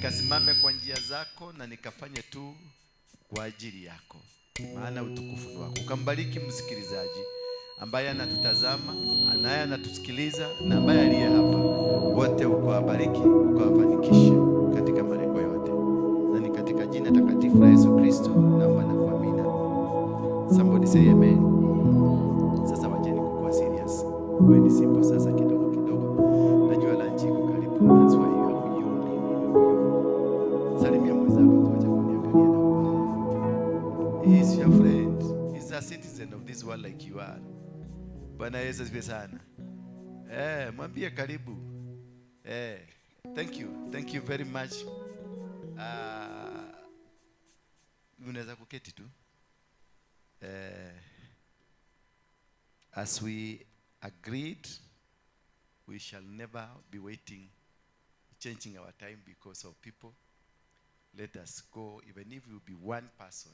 nikasimame kwa njia zako na nikafanye tu kwa ajili yako, maana utukufu ni wako. Ukambariki msikilizaji ambaye anatutazama, anaye anatusikiliza na ambaye aliye hapa, wote ukawabariki, ukawafanikishe katika malengo yote, na ni katika jina takatifu la Yesu Kristo naomba na kuamini. Somebody say amen. Sasa wacheni kuwa serious, wewe ni simple sasa kidogo kidogo, najua lunch iko karibu, that's why you are kujioni. Salimia mwenzako tu, acha kuniangalia na ubaya. He is your friend, he is a citizen of this world like you are. Bwana Yesu asifiwe sana. Mwambie karibu. Thank you very much. Unaweza kuketi tu. As we agreed, we shall never be waiting, changing our time because of people. Let us go, even if it will be one person,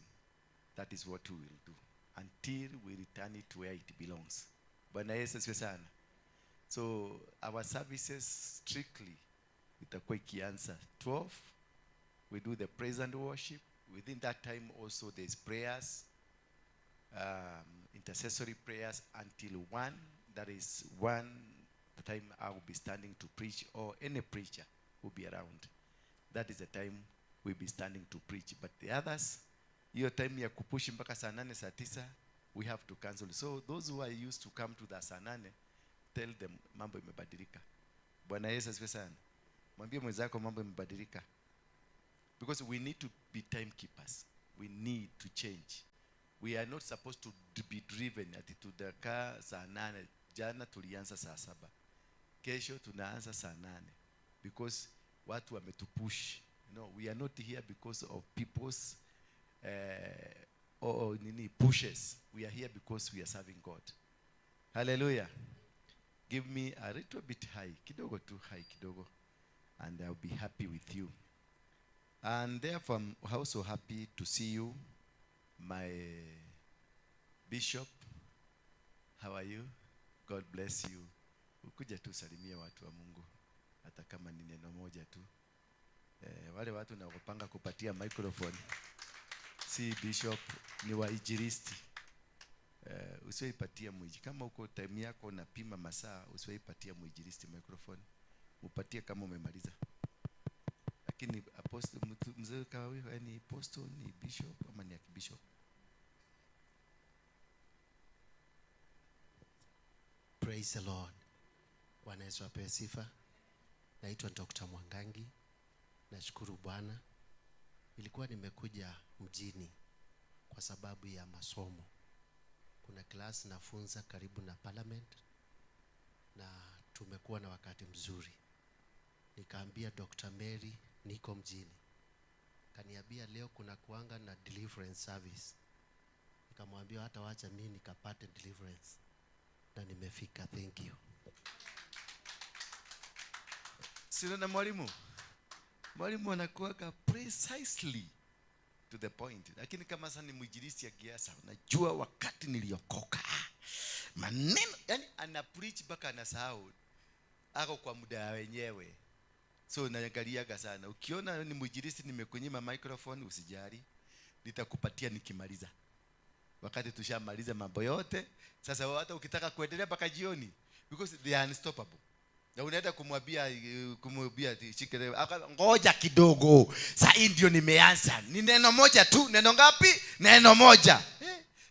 that is what we will do, until we return it to where it belongs. Bwana Yesu asifiwe sana. So our services strictly itakuwa ikianza 12. We do the praise and worship. Within that time also there's prayers, intercessory prayers until 1. That is 1 the time I will be standing to preach, or any preacher will be around. That is the time we'll be standing to preach. But the others, your time ya kupushi mpaka saa 8 saa 9, we have to cancel. So those who are used to come to the saa 8, tell them mambo imebadilika. Bwana Yesu asifiwe sana. Mwambie mwenzako mambo imebadilika. Because we need to be timekeepers. We need to change. We are not supposed to be driven ati tudaka saa 8. Jana tulianza saa 7. Kesho tunaanza saa 8. Because watu wametupush. No, we are not here because of people's pushes. We are here because we are serving God. Hallelujah. Give me a little bit high, kidogo too high kidogo, and I'll be happy with you. And therefore I'm also happy to see you, my bishop. How are you? God bless you. Ukuja tu salimia watu wa Mungu, hata kama ni neno moja tu. Wale watu na kupanga kupatia microphone, si bishop, ni wainjilisti. Usiwaipatia mwinjilisti. Kama uko time yako unapima masaa, usiwaipatia mwinjilisti microphone. Upatie kama umemaliza. Lakini apostle mzee kama wewe ni apostle, ni bishop ama ni archbishop? Praise the Lord. Bwana Yesu apewe sifa. Naitwa Dr. Mwangangi. Nashukuru Bwana. Nilikuwa nimekuja mjini kwa sababu ya masomo. Kuna class nafunza karibu na parliament na tumekuwa na wakati mzuri. Nikaambia Dr. Mary niko mjini. Kaniambia leo kuna kuanga na deliverance service. Nikamwambia hata wacha mimi nikapate deliverance. Na nimefika. Thank you. Sio na mwalimu. Mwalimu anakuwa precisely to the point. Lakini kama sasa ni mwinjilisti ya kiasa, unajua wakati niliokoka, maneno yani ana preach mpaka anasahau ako kwa muda wenyewe. So naangaliaga sana. Ukiona ni mwinjilisti nimekunyima microphone, usijali, nitakupatia nikimaliza. Wakati tushamaliza mambo yote, sasa hata ukitaka kuendelea mpaka jioni, because they are unstoppable. Na unaenda kumwambia shikile, ngoja kidogo, sasa ndio nimeanza. Ni neno moja tu. Neno ngapi? Neno moja.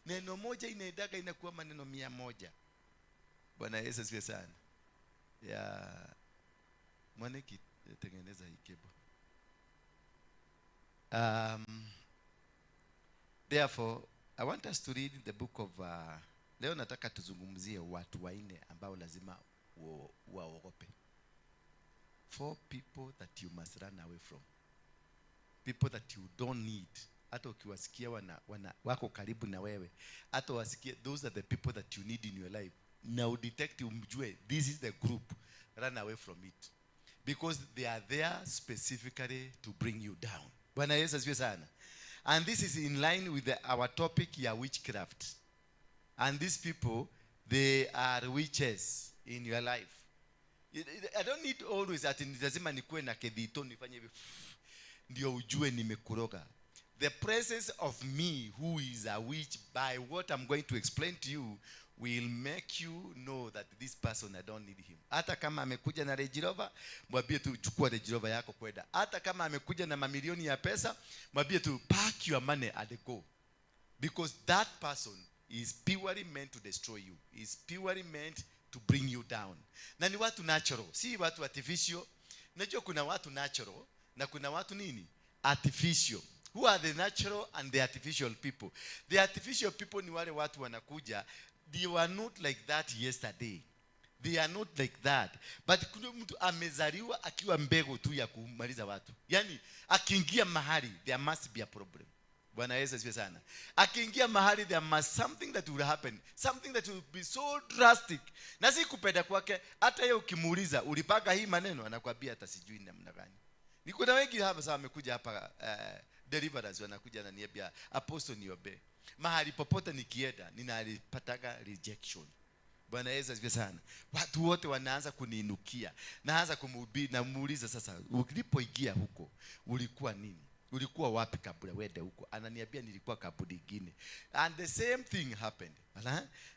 Neno moja inaendaga inakuwa maneno 100. Bwana Yesu asifiwe sana. Mwaniki tengeneza hii kebo. Therefore I want us to read the book of leo nataka tuzungumzie watu 4 ambao lazima waogope. 4 people that you must run away from. People that you don't need. Hata ukiwasikia wako karibu na wewe, hata wasikie, those are the people that you need in your life. Now detect, umjue, this is the group. Run away from it. Because they are there specifically to bring you down. Bwana Yesu asifiwe sana. And this is in line with our topic ya witchcraft. And these people, they are witches in your life. I don't need always that lazima nikuwe na kedito nifanye hivi. ndio ujue nimekuroga. The presence of me who is a witch, by what I'm going to explain to you, will make you know that this person, I don't need him. Hata kama amekuja na Range Rover, mwambie tu chukua Range Rover yako kwenda. Hata kama amekuja na mamilioni ya pesa, mwambie tu pack your money and go. Because that person is purely meant to destroy you. Is purely meant to bring you down. Na ni watu natural, si watu artificial. Najua kuna watu natural na kuna watu nini? Artificial. Who are the natural and the artificial people? The artificial people ni wale watu wanakuja, they were not like that yesterday. They are not like that. But kuna mtu amezaliwa akiwa mbegu tu ya kumaliza watu. Yani akiingia mahali, there must be a problem. Bwana Yesu asifiwe sana. Akiingia mahali, there must something that will happen. Something that will be so drastic. Na si kupenda kwake, hata yeye ukimuuliza, ulipaka hii maneno, anakuambia hata sijui namna gani. Ni kuna wengi hapa sasa wamekuja hapa deliverance, wanakuja na niambia apostle niombe. Mahali popote nikienda ninalipataga rejection. Bwana Yesu asifiwe sana. Watu wote wanaanza kuniinukia. Naanza kumhubiri na muuliza sasa, ulipoingia huko ulikuwa nini? Ulikuwa wapi kabla uende huko? Ananiambia nilikuwa kaburi ingine. And the same thing happened.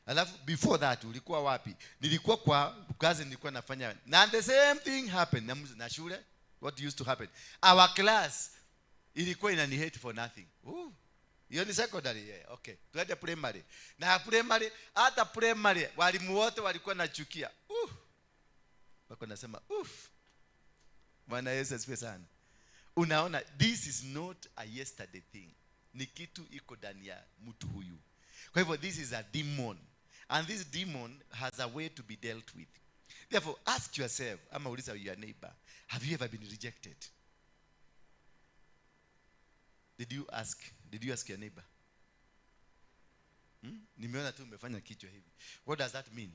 Alafu before that ulikuwa wapi? Nilikuwa kwa kazi nilikuwa nafanya. And the same thing happened. Na shule, what used to happen? Our class ilikuwa inani hate for nothing. Hiyo ni secondary, yeah. Okay. Tuende primary. Na primary, hata primary walimu wote walikuwa nachukia. Wako nasema Bwana Yesu asifiwe sana. Unaona, this is not a yesterday thing. Ni kitu iko ndani ya mtu huyu. Kwa hivyo this is a demon. And this demon has a way to be dealt with. Therefore, ask yourself, ama uliza your neighbor, have you ever been rejected? Did you ask your neighbor? Nimeona tu umefanya kichwa hivi. What does that mean?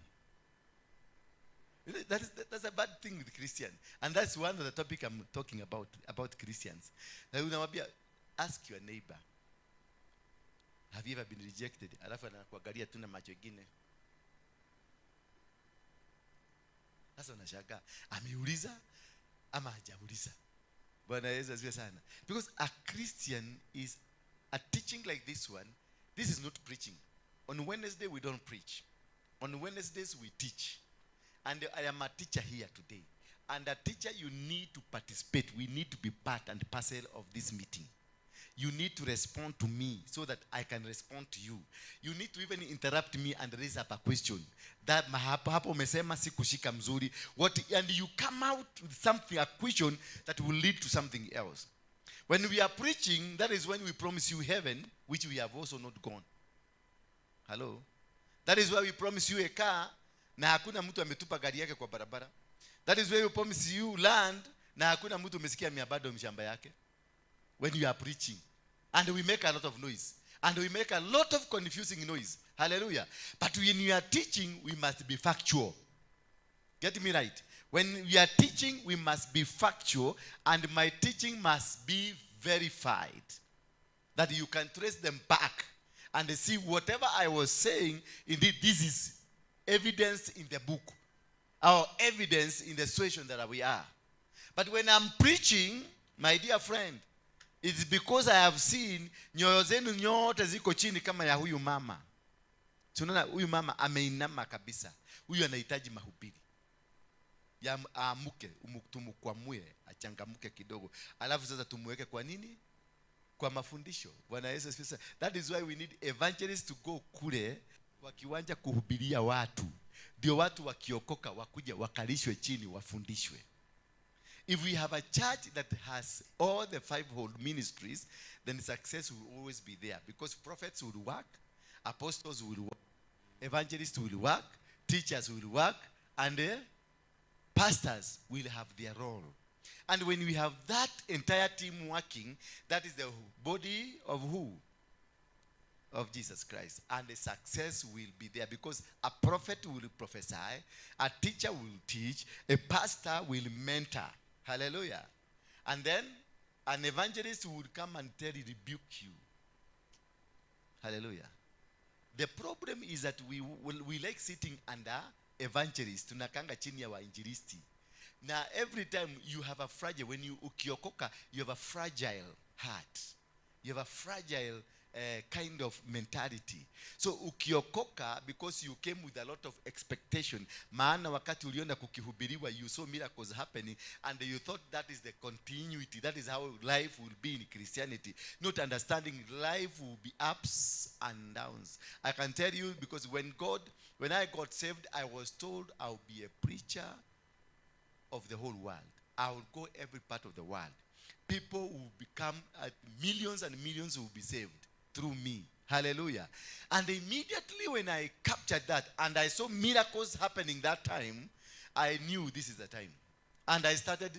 That's a bad thing with Christians. And that's one of the topic I'm talking about Christians. Na unamwambia, ask your neighbor, have you ever been rejected? Alafu anakuangalia tu na macho mengine. Sasa unashangaa, ameuliza ama hajauliza? Bwana Yesu asifiwe sana. Because a Christian is a teaching like this one. This is not preaching. On Wednesday we don't preach. On Wednesdays we teach. And I am a teacher here today. And a teacher, you need to participate. We need to be part and parcel of this meeting. You need to respond to me so that I can respond to you. You need to even interrupt me and raise up a question. That hapo umesema sikushika mzuri. And you come out with something, a question that will lead to something else. When we are preaching, that is when we promise you heaven, which we have also not gone. Hello? That is why we promise you a car, na hakuna mtu ametupa gari yake kwa barabara. That is why we promise you land, na hakuna mtu umesikia miabado mshamba yake. When you are preaching. And we make a lot of noise. And we make a lot of confusing noise. Hallelujah. But when you are teaching, we must be factual. Get me right? When we are teaching, we must be factual. And my teaching must be verified. That you can trace them back. And see whatever I was saying, indeed this is evidence in the book. Or evidence in the situation that we are. But when I'm preaching, my dear friend, it's because I have seen nyoyo zenu nyote ziko chini kama ya huyu mama. Tunaona huyu mama ameinama kabisa. Huyu anahitaji mahubiri. Ya aamuke, tumukwamue, achangamuke kidogo. Alafu sasa tumuweke kwa nini? Kwa mafundisho. Bwana Yesu asifiwe. That is why we need evangelists to go kule kwa kiwanja kuhubiria watu. Ndio watu wakiokoka wakuja wakalishwe chini wafundishwe. If we have a church that has all the fivefold ministries, then success will always be there. Because prophets will work, apostles will work, evangelists will work, teachers will work, and pastors will have their role. And when we have that entire team working, that is the body of who? Of Jesus Christ. And the success will be there because a prophet will prophesy, a teacher will teach, a pastor will mentor. Hallelujah. And then an evangelist would come and rebuke you. Hallelujah. The problem is that we like sitting under evangelists. Tunakanga chini ya wainjilisti. Now every time you have a fragile, when you ukiokoka, you have a fragile heart. You have a fragile kind of mentality. So ukiokoka, because you came with a lot of expectation, maana wakati uliona kukihubiriwa, you saw miracles happening, and you thought that is the continuity, that is how life will be in Christianity, not understanding life will be ups and downs. I can tell you, because when I got saved, I was told I'll be a preacher of the whole world. I will go every part of the world. People will become, millions and millions will be saved through me. Hallelujah. And immediately when I captured that and I saw miracles happening that time, I knew this is the time. And I started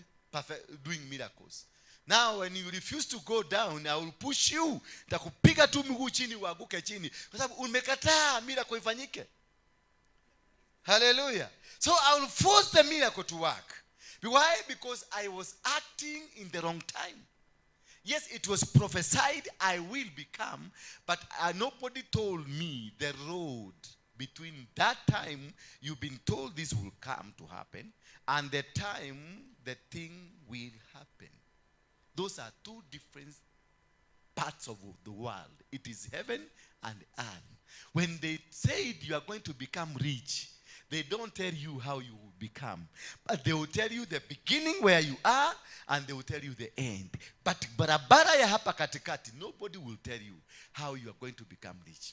doing miracles. Now when you refuse to go down, I will push you. Nitakupiga tu miguu chini uanguke chini. Kwa sababu umekataa miracle ifanyike. Hallelujah. So I will force the miracle to work. Why? Because I was acting in the wrong time. Yes, it was prophesied I will become, but nobody told me the road between that time you've been told this will come to happen and the time the thing will happen. Those are two different parts of the world. It is heaven and earth. When they said you are going to become rich, they don't tell you how you will become. But they will tell you the beginning where you are, and they will tell you the end. But barabara ya hapa katikati, nobody will tell you how you are going to become rich.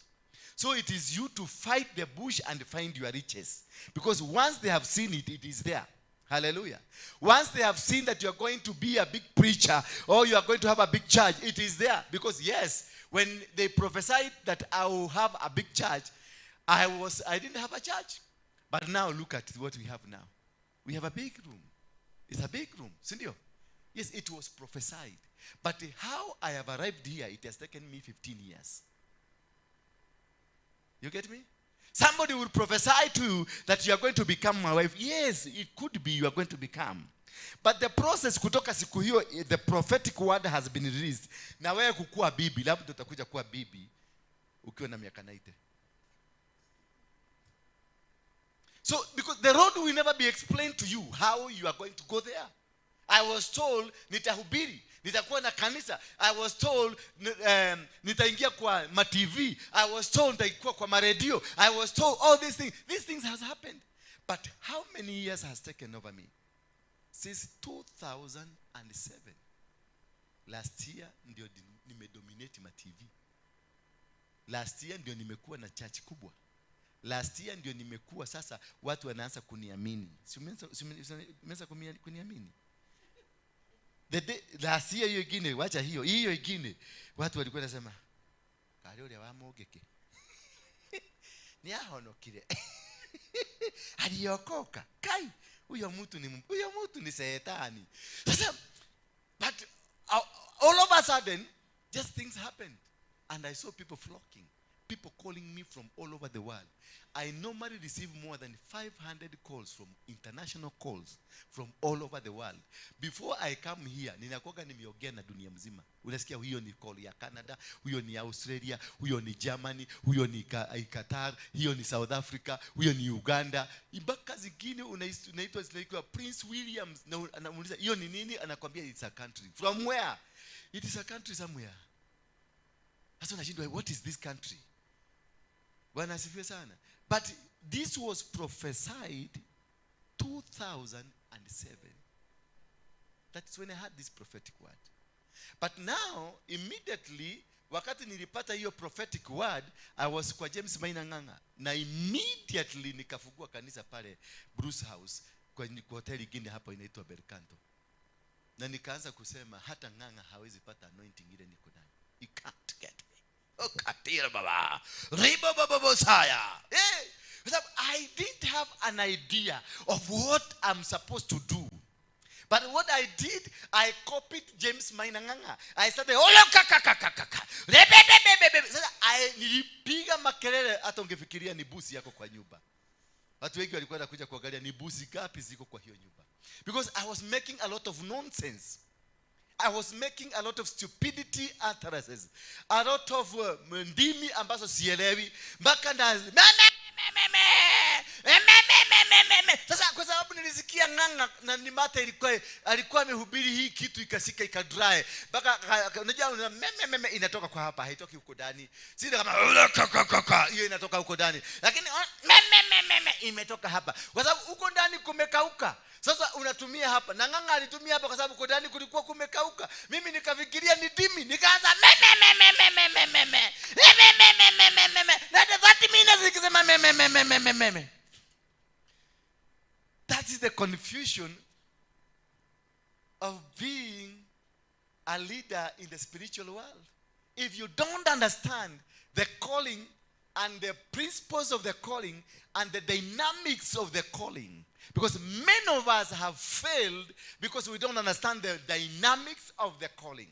So it is you to fight the bush and find your riches. Because once they have seen it, it is there. Hallelujah. Once they have seen that you are going to be a big preacher or you are going to have a big church, it is there. Because yes, when they prophesied that I will have a big church, I didn't have a church. But now look at what we have now. We have a big room. It's a big room. Sindio? Yes, it was prophesied. But how I have arrived here, it has taken me 15 years. You get me? Somebody will prophesy to you that you are going to become my wife. Yes, it could be you are going to become. But the process kutoka siku hiyo, the prophetic word has been released. Na wewe kukua bibi, labda utakuja kuwa bibi ukiwa na miaka 90. So, because the road will never be explained to you how you are going to go there. I was told, nitahubiri, nitakuwa na kanisa. I was told, nitaingia kwa ma TV. I was told, nitakuwa kwa ma radio. I was told all these things. These things has happened. But how many years has taken over me? Since 2007. Last year, ndio nimedominate ma TV. Last year, ndio nimekuwa na church kubwa. Last year ndio nimekuwa sasa watu wanaanza kuniamini. Umeanza kuniamini? Last year hiyo ingine, wacha hiyo ingine. Watu walikuwa wanasema, "Kale ule wa mogeke." Ni ahonokire. Aliokoka. Kai, huyo mtu ni shetani. Sasa, but all of a sudden, just things happened. And I saw people flocking. People calling me from all over the world. I normally receive more than 500 calls from international calls from all over the world. Before I come here, ninakoga nimeongea na dunia mzima. Unasikia huyo ni call ya Canada, huyo ni Australia, huyo ni Germany, huyo ni Qatar, huyo ni South Africa, huyo ni Uganda. Mpaka zingine unaitwa Prince William, na anamuuliza hiyo ni nini? Anakuambia it's a country. From where? It is a country somewhere. Sasa unashindwa, what is this country? Bwana asifiwe sana. But this was prophesied 2007. That's when I had this prophetic word. But now, immediately, wakati nilipata hiyo prophetic word, I was kwa James Maina Nganga. Na immediately nikafungua kanisa pale Bruce House, kwa hoteli ingine hapo inaitwa Belcanto. Na nikaanza kusema hata Nganga hawezi pata anointing ile niko nayo. He can't get me. Katira baba. Ribo baba saya. I didn't have an idea of what I'm supposed to do. But what I did, I copied James Mainanganga. I started, nilipiga makelele hata ungefikiria ni busi yako kwa nyumba. Watu wengi walikuwa wanakuja kuangalia ni busi gapi ziko kwa hiyo nyumba. Because I was making a lot of nonsense. I was making a lot of stupidity utterances. A lot of ndimi ambazo sielewi. Mpaka na sasa kwa sababu nilisikia nilisikia nganga na nimata alikuwa amehubiri hii kitu ikasika ikadry. Baka unajua meme inatoka kwa hapa, haitoki huko ndani. Sisi kama hiyo inatoka huko ndani. Lakini meme imetoka hapa. Kwa sababu huko ndani kumekauka. Sasa unatumia hapa. Na nganga alitumia hapa kwa sababu huko ndani kulikuwa kumekauka. Mimi nikafikiria ni dimi, nikaanza meme. Na 30 minutes nikisema meme. That is the confusion of being a leader in the spiritual world. If you don't understand the calling and the principles of the calling and the dynamics of the calling, because many of us have failed because we don't understand the dynamics of the calling.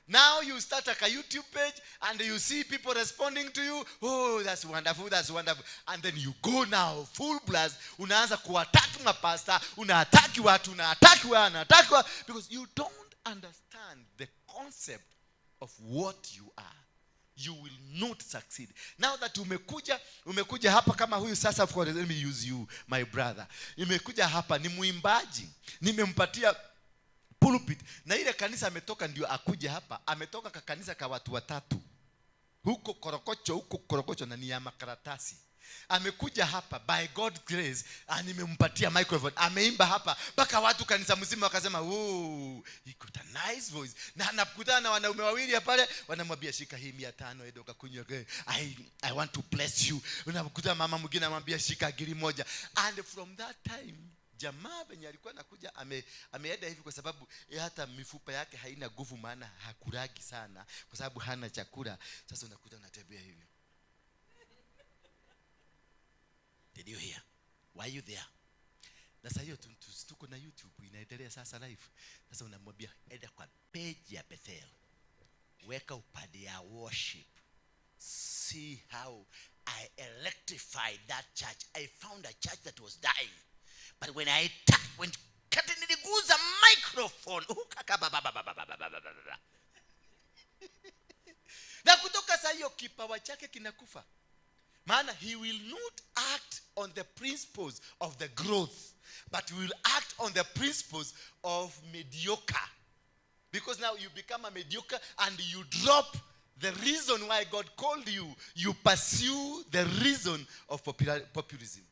Now you start like a YouTube page and you see people responding to you. Oh, that's wonderful, that's wonderful. And then you go now full blast. Unaanza kuattack mapasta, unaataki watu, because you don't understand the concept of what you are. You will not succeed. Now that umekuja hapa kama huyu sasa, of course, let me use you, my brother. Nimekuja hapa ni muimbaji. Nimempatia pulpit. Na ile kanisa ametoka ndio akuje hapa. Ametoka kwa kanisa kwa watu watatu. Huko korokocho na ni ya makaratasi. Amekuja hapa by God's grace, nimempatia microphone. Ameimba hapa mpaka watu kanisa mzima wakasema, "Oh, he got a nice voice." Na anakutana na wanaume wawili pale, wanamwambia shika hii 500 edo kakunywa. I want to bless you. Unamkuta mama mwingine anamwambia shika giri moja. And from that time jamaa venye alikuwa anakuja ameenda hivi kwa sababu hata mifupa yake haina nguvu, maana hakuragi sana kwa sababu hana chakula. Sasa unakuta anatembea hivi. Did you hear? Why you there? Sasa hiyo tuko na YouTube inaendelea sasa live. Sasa unamwambia enda kwa page ya Bethel. Weka upande ya worship. See how I electrified that church. I found a church that was dying. But when I went niliguza microphone. Na kutoka saa hiyo kipawa chake kinakufa. Maana he will not act on the principles of the growth, but he will act on the principles of mediocre. Because now you become a mediocre and you drop the reason why God called you. You pursue the reason of populism.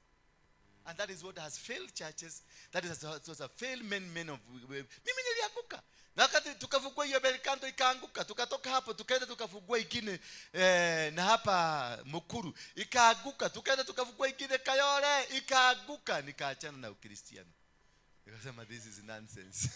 And that is what has failed churches. That is what has failed men of... Mimi nilianguka. Na wakati tukafungua hiyo Belkanto ikaanguka. Tukatoka hapo tukaenda tukafungua ingine na hapa Mukuru ikaanguka. Tukaenda tukafungua ingine Kayole ikaanguka. Nikaachana na Ukristiano. Nikasema this is nonsense.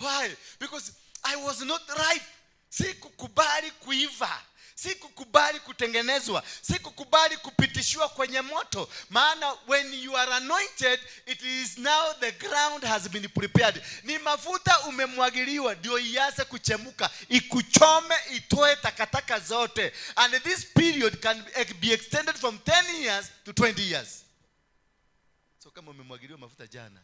Why? Because I was not ripe. Sikukubali kuiva. Sikukubali kutengenezwa. Sikukubali kupitishwa kwenye moto. Maana when you are anointed, it is now the ground has been prepared. Ni mafuta umemwagiliwa ndio ianze kuchemuka, ikuchome, itoe takataka zote. And this period can be extended from 10 years to 20 years. So kama umemwagiliwa mafuta jana,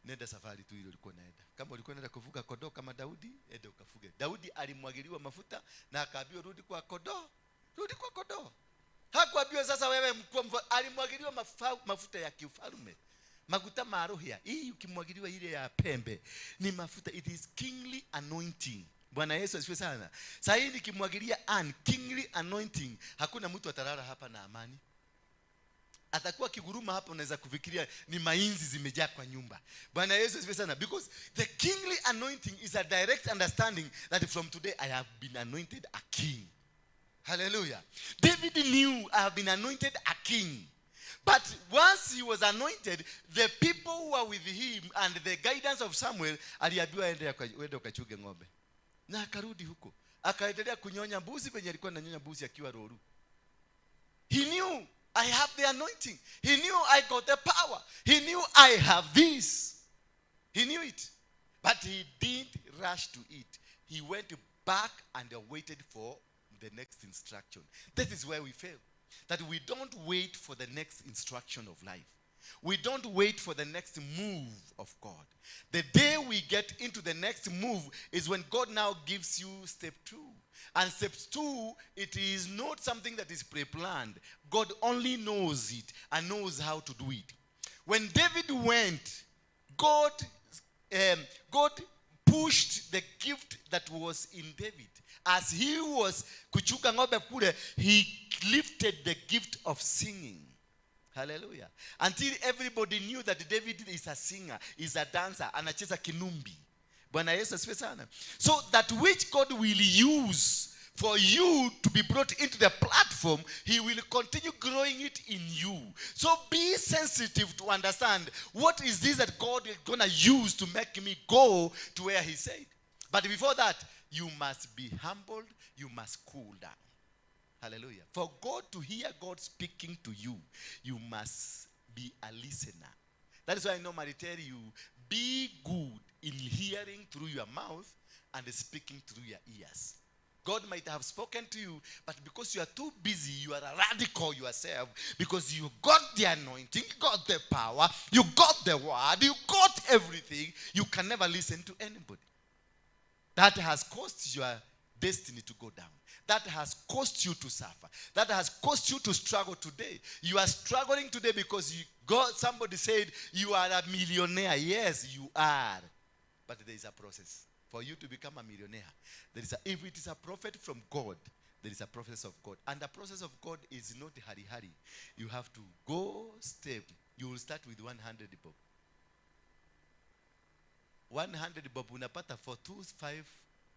nenda safari tu ile ulikuwa unaenda. Kama ulikuwa unaenda kufuga kondoo kama Daudi, enda ukafuge. Daudi alimwagiliwa mafuta na akaambiwa rudi kwa kondoo. Rudi kwa kondoo. Hakuambiwa sasa wewe mkuu, alimwagiliwa mafuta ya kiufalme. Mafuta marohia. Hii ukimwagiliwa ile ya pembe ni mafuta, it is kingly anointing. Bwana Yesu asifiwe sana. Sasa hii nikimwagilia kingly anointing, hakuna mtu atalala hapa na amani. Atakuwa kiguruma hapa, unaweza kufikiria ni mainzi zimejaa kwa nyumba. Bwana Yesu asifiwe sana. Because the kingly anointing is a direct understanding that from today I have been anointed a king. Hallelujah. David knew I have been anointed a king. But once he was anointed, the people who were with him and the guidance of Samuel, aliambiwa ende ukachunge ng'ombe. Na akarudi huko. Akaendelea kunyonya mbuzi venye alikuwa ananyonya mbuzi akiwa roru. He knew I have the anointing. He knew I got the power. He knew I have this. He knew it. But he didn't rush to it. He went back and waited for the next instruction. That is where we fail. That we don't wait for the next instruction of life. We don't wait for the next move of God. The day we get into the next move is when God now gives you step 2. And step 2, it is not something that is pre-planned. God only knows it and knows how to do it. When David went, God pushed the gift that was in David. As he was kuchuka ng'ombe kule, he lifted the gift of singing. Hallelujah. Until everybody knew that David is a singer, is a dancer, anacheza kinumbi. Bwana Yesu asifiwe sana. So that which God will use for you to be brought into the platform, he will continue growing it in you. So be sensitive to understand what is this that God is going to use to make me go to where he said. But before that, you must be humbled, you must cool down. Hallelujah. For God to hear God speaking to you, you must be a listener. That is why I normally tell you, be good in hearing through your mouth and speaking through your ears. God might have spoken to you, but because you are too busy, you are a radical yourself, because you got the anointing, you got the power, you got the word, you got everything, you can never listen to anybody. That has caused your destiny to go down. That has caused you to suffer. That has caused you to struggle today. You are struggling today because somebody said you are a millionaire. Yes, you are. But there is a process. For you to become a millionaire, if it is a prophet from God, there is a process of God. And the process of God is not hurry. You have to go step. You will start with 100 bob. 100 bob unapata for 5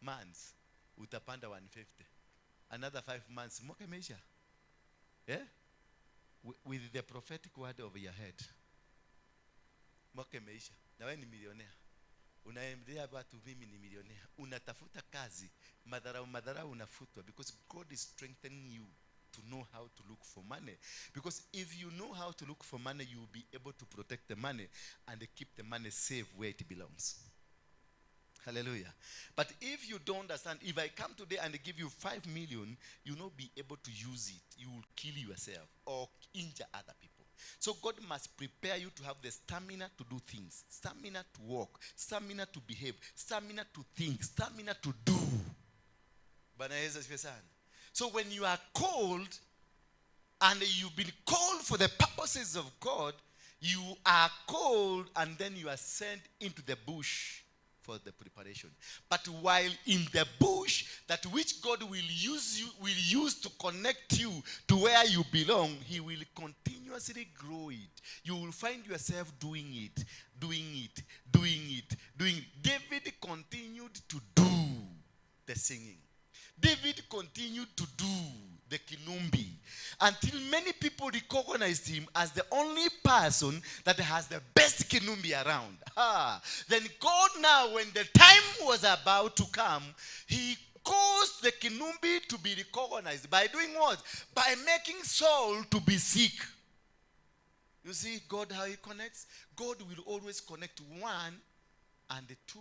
months. Utapanda 150. Another 5 months. Mwaka imeisha. Yeah? With the prophetic word over your head. Mwaka imeisha. Na wewe ni millionaire. Unaendelea watu mimi ni millionaire. Unatafuta kazi. Madharau unafutwa. Because God is strengthening you to know how to look for money. Because if you know how to look for money, you will be able to protect the money and keep the money safe where it belongs. Hallelujah. But if you don't understand, if I come today and give you 5 million, you will not be able to use it. You will kill yourself or injure other people. So God must prepare you to have the stamina to do things, stamina to walk, stamina to behave, stamina to think, stamina to do. So when you are called and you've been called for the purposes of God, you are called and then you are sent into the bush for the preparation. But while in the bush, that which God will use to connect you to where you belong, he will continuously grow it. You will find yourself doing it. David continued to do the singing. David continued to do the kinumbi until many people recognized him as the only person that has the best kinumbi around. Then God now, when the time was about to come, he caused the kinumbi to be recognized. By doing what? By making Saul to be sick. You see God how he connects? God will always connect 1 and 2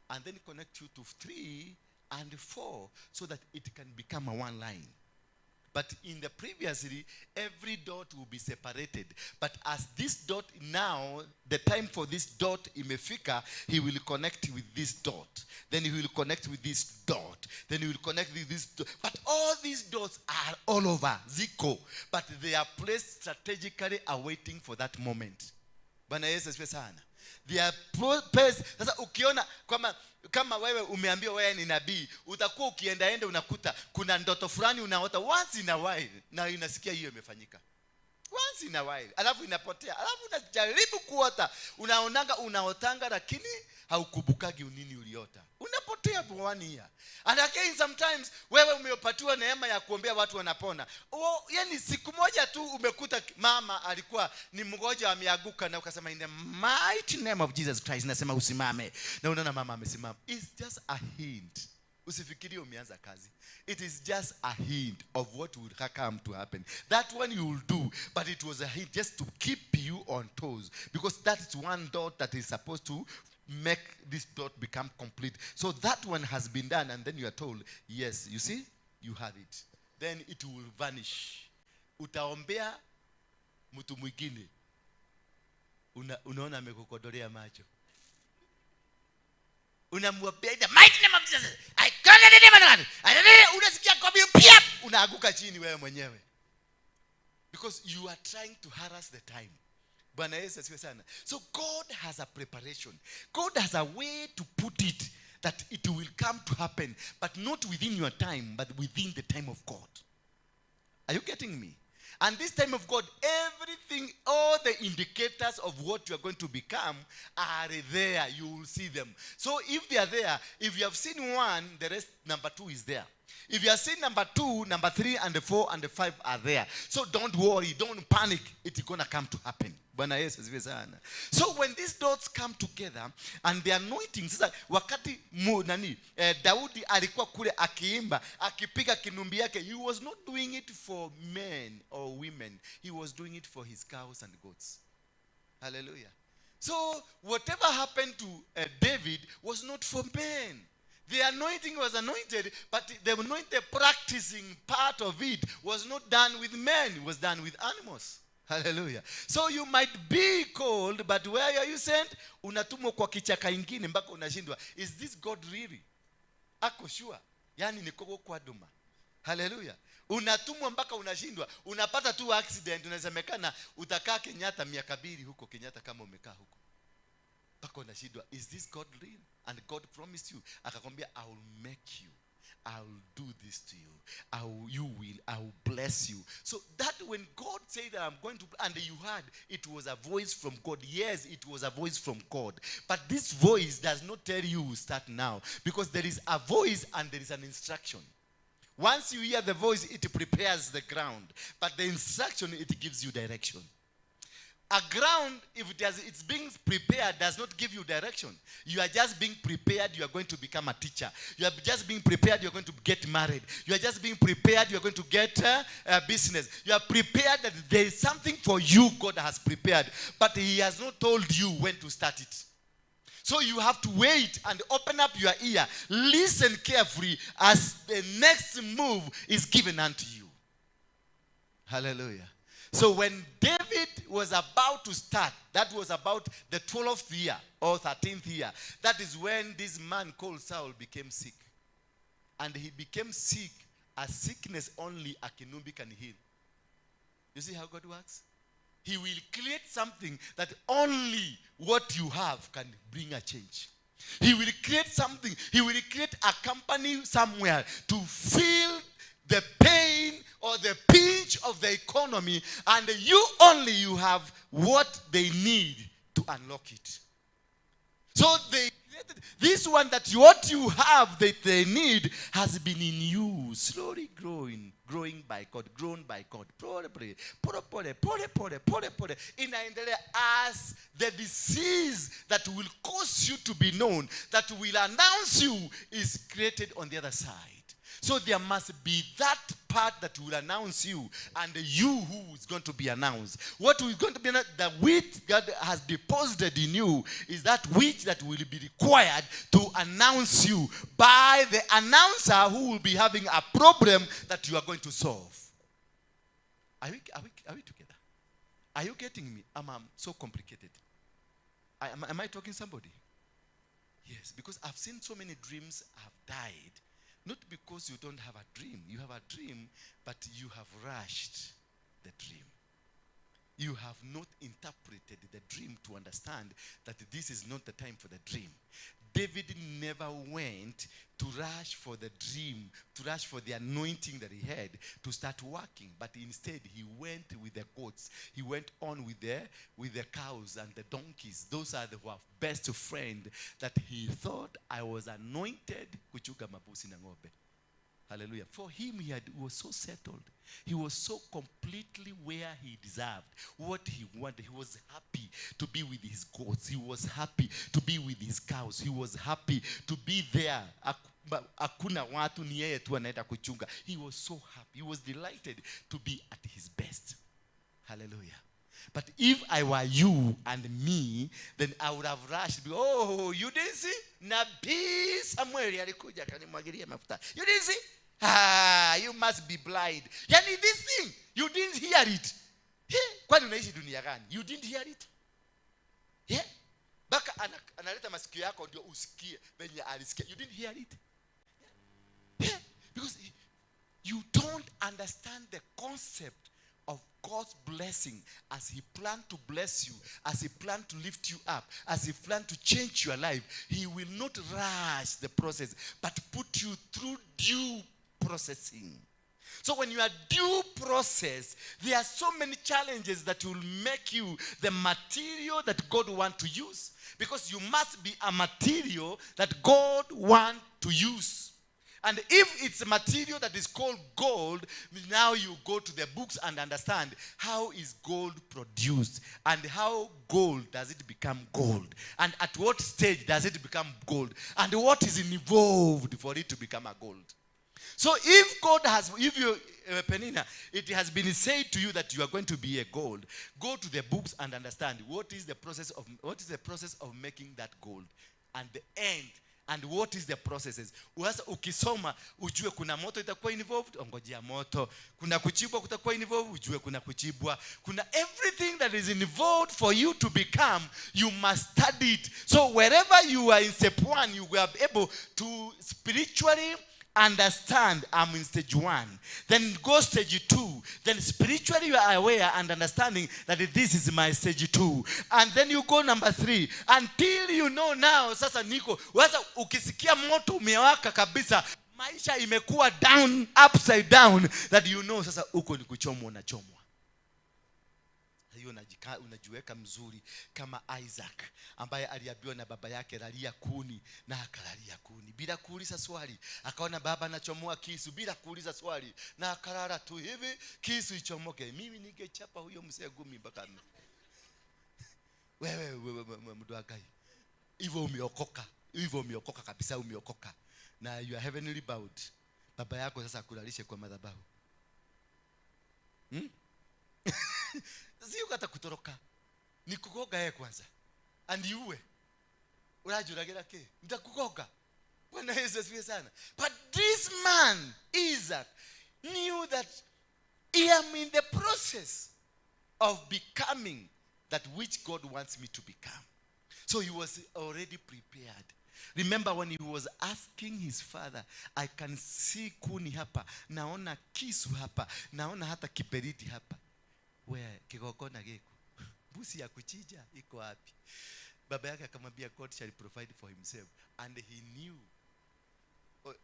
and then connect you to 3 and 4 so that it can become a one line. But in the previously, every dot will be separated. But as this dot now, the time for this dot imefika, he will connect with this dot. Then he will connect with this dot. Then he will connect with this dot. But all these dots are all over, Zico. But they are placed strategically awaiting for that moment. Bwana Yesu asifiwe sana. They are placed. Sasa ukiona kama wewe umeambiwa wewe ni nabii, utakuwa ukienda unakuta kuna ndoto fulani unaota once in a while na unasikia hiyo imefanyika. Once in a while. Alafu inapotea. Alafu unajaribu kuota, unaotanga lakini haukubukagi nini uliota. Unapotea for 1 year. And again sometimes wewe umepatiwa neema ya kuombea watu wanapona. Yani siku moja tu umekuta mama alikuwa ni mgonjwa ameanguka na ukasema in the mighty name of Jesus Christ nasema usimame. Na unaona mama amesimama. It's just a hint. Usifikirie umeanza kazi. It is just a hint of what will come to happen. That one you will do, but it was a hint just to keep you on toes. Because that is one dot that is supposed to make this dot become complete. So that one has been done and then you are told, yes, you see, you have it. Then it will vanish. Utaombea mtu mwingine. Unaona amekukodolea macho. Unamwambia the mighty name of Jesus. I call the name of God. Unasikia kobi pia unaanguka chini wewe mwenyewe. Because you are trying to harass the time. Bwana Yesu asifiwe sana. So God has a preparation. God has a way to put it that it will come to happen, but not within your time, but within the time of God. Are you getting me? And this time of God, everything, all the indicators of what you are going to become are there. You will see them. So if they are there, if you have seen one, the rest, number 2 is there. If you have seen number 2, number 3, and the 4, and the 5 are there. So don't worry, don't panic. It's going to come to happen. So when these dots come together and the anointing, sasa wakati Daudi alikuwa kule akiimba, akipiga kinumbi yake, he was not doing it for men or women. He was doing it for his cows and goats. Hallelujah. So whatever happened to David was not for men. The anointing was anointed, but the anointed practicing part of it was not done with men. It was done with animals. Hallelujah. So you might be called, but where are you sent? Unatumwa kwa kichaka ingine mpaka unashindwa. Is this God really? Ako sure. Yani niko kwa duma. Hallelujah. Unatumwa mpaka unashindwa. Unapata tu accident, unasemekana utakaa Kenyatta miaka 2 huko Kenyatta kama umekaa huko. Mpaka unashindwa, is this God real? And God promised you. Akakwambia, I will make you. I will do this to you. I will bless you. So that when God said that I'm going to, and you heard, it was a voice from God. Yes, it was a voice from God. But this voice does not tell you start now. Because there is a voice and there is an instruction. Once you hear the voice, it prepares the ground. But the instruction, it gives you direction. A ground, if it's being prepared, does not give you direction. You are just being prepared, you are going to become a teacher. You are just being prepared, you are going to get married. You are just being prepared, you are going to get a business. You are prepared that there is something for you God has prepared, but He has not told you when to start it. So you have to wait and open up your ear. Listen carefully as the next move is given unto you. Hallelujah. So when David was about to start, that was about the 12th year or 13th year. That is when this man called Saul became sick. And he became sick, a sickness only a Kenubi can heal. You see how God works? He will create something that only what you have can bring a change. He will create something. He will create a company somewhere to feel the pain or the pinch of the economy, and you have what they need to unlock it. So this one that what you have that they need has been in you, slowly growing by God, grown by God. Inaendelea as the disease that will cause you to be known, that will announce you, is created on the other side. So there must be that part that will announce you, and you who is going to be announced. What is going to be announced, the which God has deposited in you, is that which that will be required to announce you by the announcer who will be having a problem that you are going to solve. Are we together? Are you getting me? I'm so complicated. Am I talking to somebody? Yes, because I've seen so many dreams have died. Not because you don't have a dream. You have a dream, but you have rushed the dream. You have not interpreted the dream to understand that this is not the time for the dream. David never went to rush for the dream, to rush for the anointing that he had to start working. But instead, he went with the goats. He went on with the cows and the donkeys. Those are the best friend that he thought, I was anointed kuchuga mabusi na ng'ombe. Hallelujah. For him, he was so settled. He was so completely where he deserved, what he wanted. He was happy to be with his goats. He was happy to be with his cows. He was happy to be there. Hakuna watu ni yeye tu anaenda kuchunga. He was so happy. He was delighted to be at his best. Hallelujah. But if I were you and me, then I would have rushed. Oh, you didn't see? Nabii Samuel alikuja kanimwagilia mafuta. You didn't see? You must be blind. Yani this thing, you didn't hear it. Kwani unaishi dunia gani? You didn't hear it? Yeah. Baka analeta masikio yako ndio usikie venye alisikia. You didn't hear it? Yeah. Because you don't understand the concept of God's blessing, as he planned to bless you, as he planned to lift you up, as he planned to change your life, he will not rush the process, but put you through due processing. So when you are due process, there are so many challenges that will make you the material that God wants to use. Because you must be a material that God wants to use. And if it's a material that is called gold, now you go to the books and understand how is gold produced and how gold does it become gold, and at what stage does it become gold, and what is involved for it to become a gold. So if Penina, it has been said to you that you are going to be a gold, go to the books and understand what is the process of making that gold, and the end. And what is the processes? Uasa ukisoma ujue kuna moto itakuwa involved, ongojea moto. Kuna kuchibwa kutakuwa involved, ujue kuna kuchibwa. Kuna everything that is involved for you to become, you must study it. So wherever you are in step 1, you will be able to spiritually understand I'm in stage 1. Then go stage 2. Then spiritually you are aware and understanding that this is my stage 2. And then you go number 3. Until you know now, sasa niko. Wasa ukisikia moto umewaka kabisa, maisha imekuwa down, upside down, that you know sasa uko ni kuchomwa na chomwa. Hiyo unajiweka mzuri kama Isaac ambaye aliambiwa na baba yake lalia kuni, na akalalia kuni bila kuuliza swali. Akaona baba anachomoa kisu bila kuuliza swali, na akalala tu hivi kisu ichomoke. Mimi ningechapa huyo mzee gumi mpaka wewe mduagai. Hivyo umeokoka kabisa, umeokoka na you are heavenly bound. Baba yako sasa akulalishe kwa madhabahu. Sio kata kutoroka. Ni kukoga yeye kwanza. And uwe. Unajuragira ke. Nitakukoga. Bwana Yesu asifiwe sana. But this man, Isaac, knew that I am in the process of becoming that which God wants me to become. So he was already prepared. Remember when he was asking his father, I can see kuni hapa, naona kisu hapa, naona hata kiberiti hapa. Where kigogona geko, busi ya kuchija iko wapi? Baba yake akamwambia God shall provide for himself, and he knew.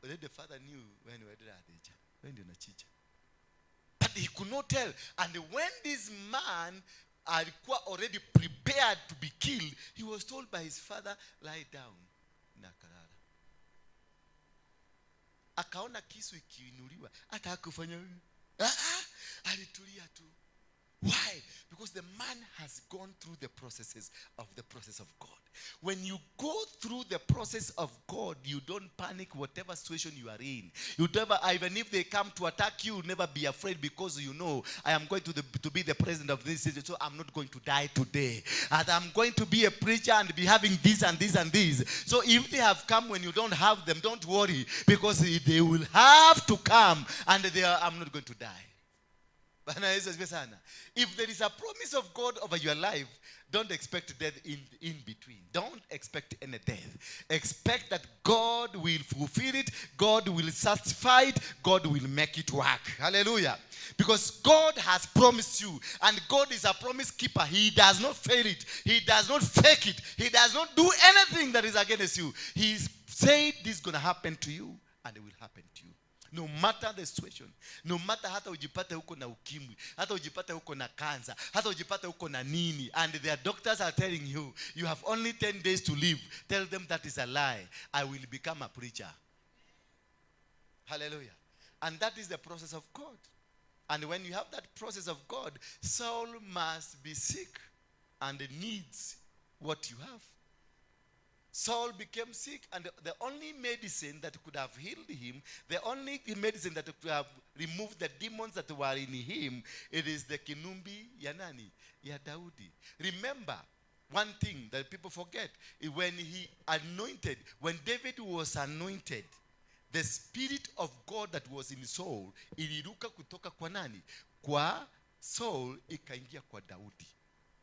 The father knew when unachija. But he could not tell. And when this man alikuwa already prepared to be killed, he was told by his father, lie down. Na kalala. Akaona kisu ikiinuliwa, hata hakufanya alitulia tu. Why? Because the man has gone through the process of God. When you go through the process of God, you don't panic whatever situation you are in. You never, even if they come to attack you, never be afraid, because you know I am going to be the president of this city, so I'm not going to die today. And I'm going to be a preacher and be having this and this and this. So if they have come when you don't have them, don't worry, because they will have to come, and I'm not going to die. If there is a promise of God over your life, don't expect death in between. Don't expect any death. Expect that God will fulfill it, God will satisfy it, God will make it work. Hallelujah. Because God has promised you, and God is a promise keeper. He does not fail it. He does not fake it. He does not do anything that is against you. He said this is going to happen to you, and it will happen to you. No matter the situation, no matter hata ujipate huko na ukimwi, hata ujipate huko na kansa, hata ujipate huko na nini, and their doctors are telling you, you have only 10 days to live. Tell them that is a lie. I will become a preacher. Hallelujah. And that is the process of God. And when you have that process of God, Saul must be sick and needs what you have. Saul became sick, and the only medicine that could have healed him, the only medicine that could have removed the demons that were in him, it is the kinumbi ya nani? Ya Daudi. Remember, one thing that people forget, when David was anointed, the Spirit of God that was in Saul, iliruka kutoka kwa nani? Kwa Saul, ikaingia kwa Daudi.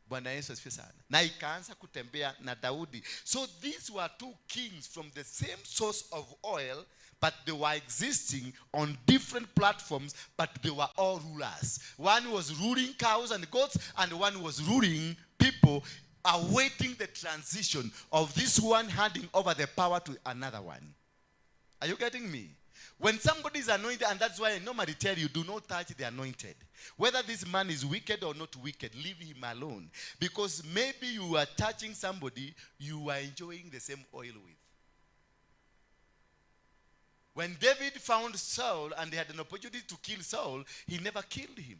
Bwana Yesu asifiwe sana. Na ikaanza kutembea na Daudi. So these were two kings from the same source of oil, but they were existing on different platforms, but they were all rulers. One was ruling cows and goats, and one was ruling people, awaiting the transition of this one handing over the power to another one. Are you getting me? When somebody is anointed, and that's why I normally tell you, do not touch the anointed. Whether this man is wicked or not wicked, leave him alone. Because maybe you are touching somebody you are enjoying the same oil with. When David found Saul and they had an opportunity to kill Saul, he never killed him.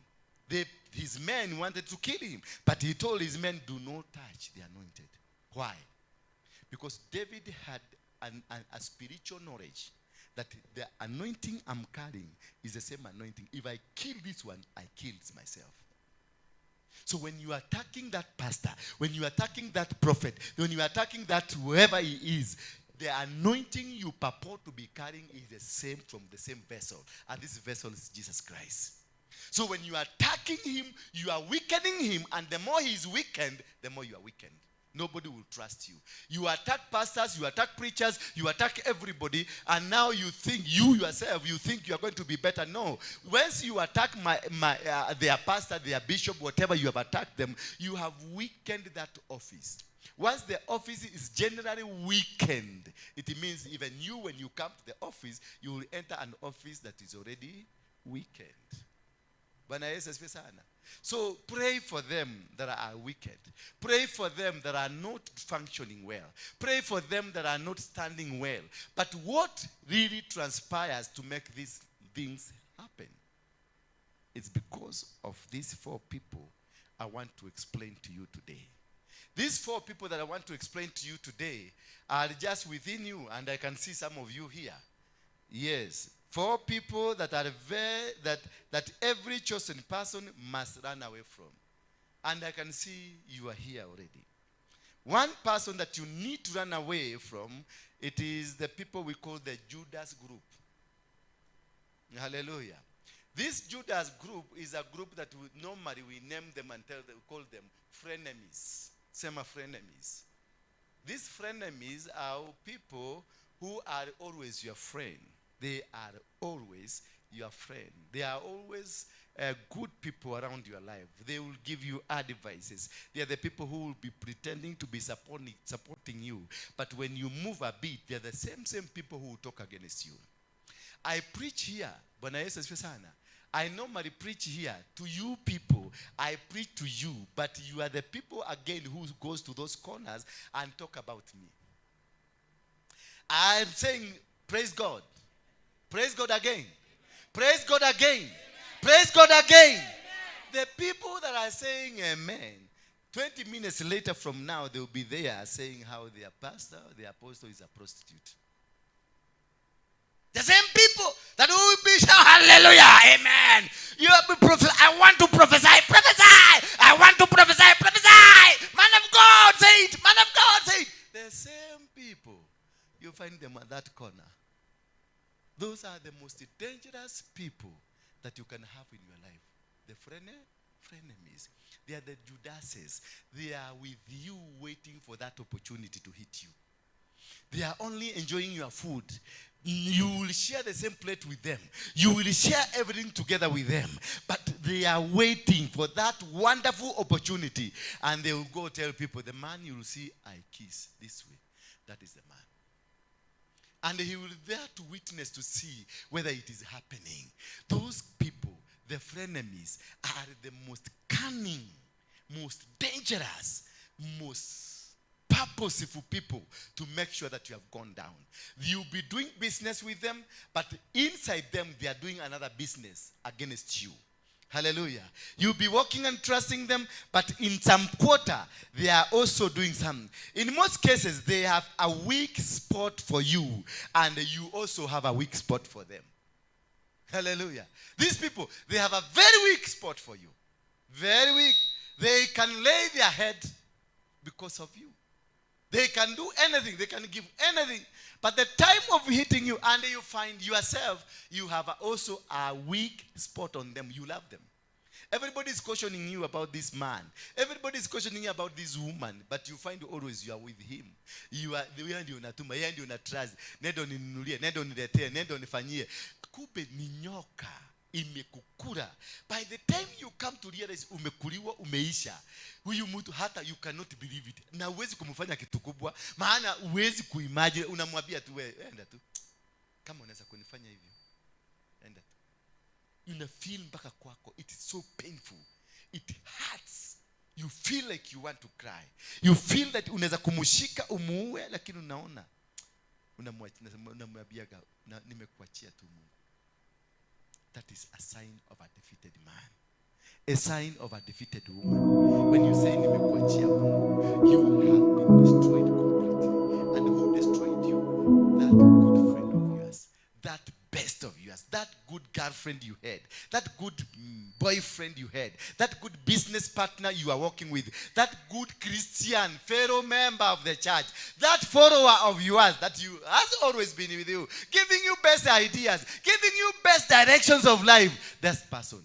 His men wanted to kill him, but he told his men, do not touch the anointed. Why? Because David had a spiritual knowledge that the anointing I'm carrying is the same anointing. If I kill this one, I killed myself. So when you are attacking that pastor, when you are attacking that prophet, when you are attacking that whoever he is, the anointing you purport to be carrying is the same from the same vessel. And this vessel is Jesus Christ. So when you are attacking him, you are weakening him. And the more he is weakened, the more you are weakened. Nobody will trust you. You attack pastors, you attack preachers, you attack everybody, and now you think you yourself, you think you are going to be better. No. Once you attack their pastor, their bishop, whatever you have attacked them, you have weakened that office. Once the office is generally weakened, it means even you, when you come to the office, you will enter an office that is already weakened. So pray for them that are wicked. Pray for them that are not functioning well. Pray for them that are not standing well. But what really transpires to make these things happen? It's because of these 4 people I want to explain to you today. These 4 people that I want to explain to you today are just within you, and I can see some of you here. Yes. 4 people that are that every chosen person must run away from. And I can see you are here already. One person that you need to run away from, it is the people we call the Judas group. Hallelujah. This Judas group is a group that normally we name them and we call them frenemies. Sema frenemies. These frenemies are people who are always your friend. They are always your friend. They are always good people around your life. They will give you advices. They are the people who will be pretending to be supporting you. But when you move a bit, they are the same people who will talk against you. I preach here. I normally preach here to you people. I preach to you. But you are the people again who goes to those corners and talk about me. I'm saying, praise God. Praise God again. Praise God again. Praise God again. The people that are saying amen, 20 minutes later from now, they will be there saying how their pastor, their apostle is a prostitute. The same people that will be shouting, hallelujah, amen. You have been I want to prophesy, prophesy. I want to prophesy, prophesy. Man of God, say it. Man of God, say it. The same people, you find them at that corner. Those are the most dangerous people that you can have in your life. The frenemies. They are the Judases. They are with you waiting for that opportunity to hit you. They are only enjoying your food. You will share the same plate with them. You will share everything together with them. But they are waiting for that wonderful opportunity. And they will go tell people, the man you will see, I kiss this way. That is the man. And he will be there to witness, to see whether it is happening. Those people, the frenemies, are the most cunning, most dangerous, most purposeful people to make sure that you have gone down. You'll be doing business with them, but inside them, they are doing another business against you. Hallelujah. You'll be walking and trusting them, but in some quarter, they are also doing something. In most cases, they have a weak spot for you, and you also have a weak spot for them. Hallelujah. These people, they have a very weak spot for you. Very weak. They can lay their head because of you. They can do anything. They can give anything. But the time of hitting you, and you find yourself, you have also a weak spot on them. You love them. Everybody is questioning you about this man. Everybody is questioning you about this woman. But you find always you are with him. You are the way you unatuma, yeye ndio unatrust. Nenda uninunulie, nenda uniletee, nenda unifanyie. Kumbe ni nyoka imekukura. By the time you come to realize umekuliwa, umeisha, huyu mtu hata you cannot believe it. Na uwezi kumfanya kitu kubwa, maana uwezi kuimagine. Unamwambia tu wewe enda tu. Kama unaweza kunifanya hivyo, enda tu. Una feel mpaka kwako, it is so painful, it hurts, you feel like you want to cry, you feel that unaweza kumshika umuue, lakini unaona unamwambia nimekuachia tu Mungu. That is a sign of a defeated man, a sign of a defeated woman. When you say nimekuachia Mungu, you have been destroyed completely. And who destroyed you? That good friend of yours, that best of yours, that good girlfriend you had, that good boyfriend you had, that good business partner you are working with, that good Christian fellow member of the church, that follower of yours that you has always been with you, giving you best ideas, giving you best directions of life. That person,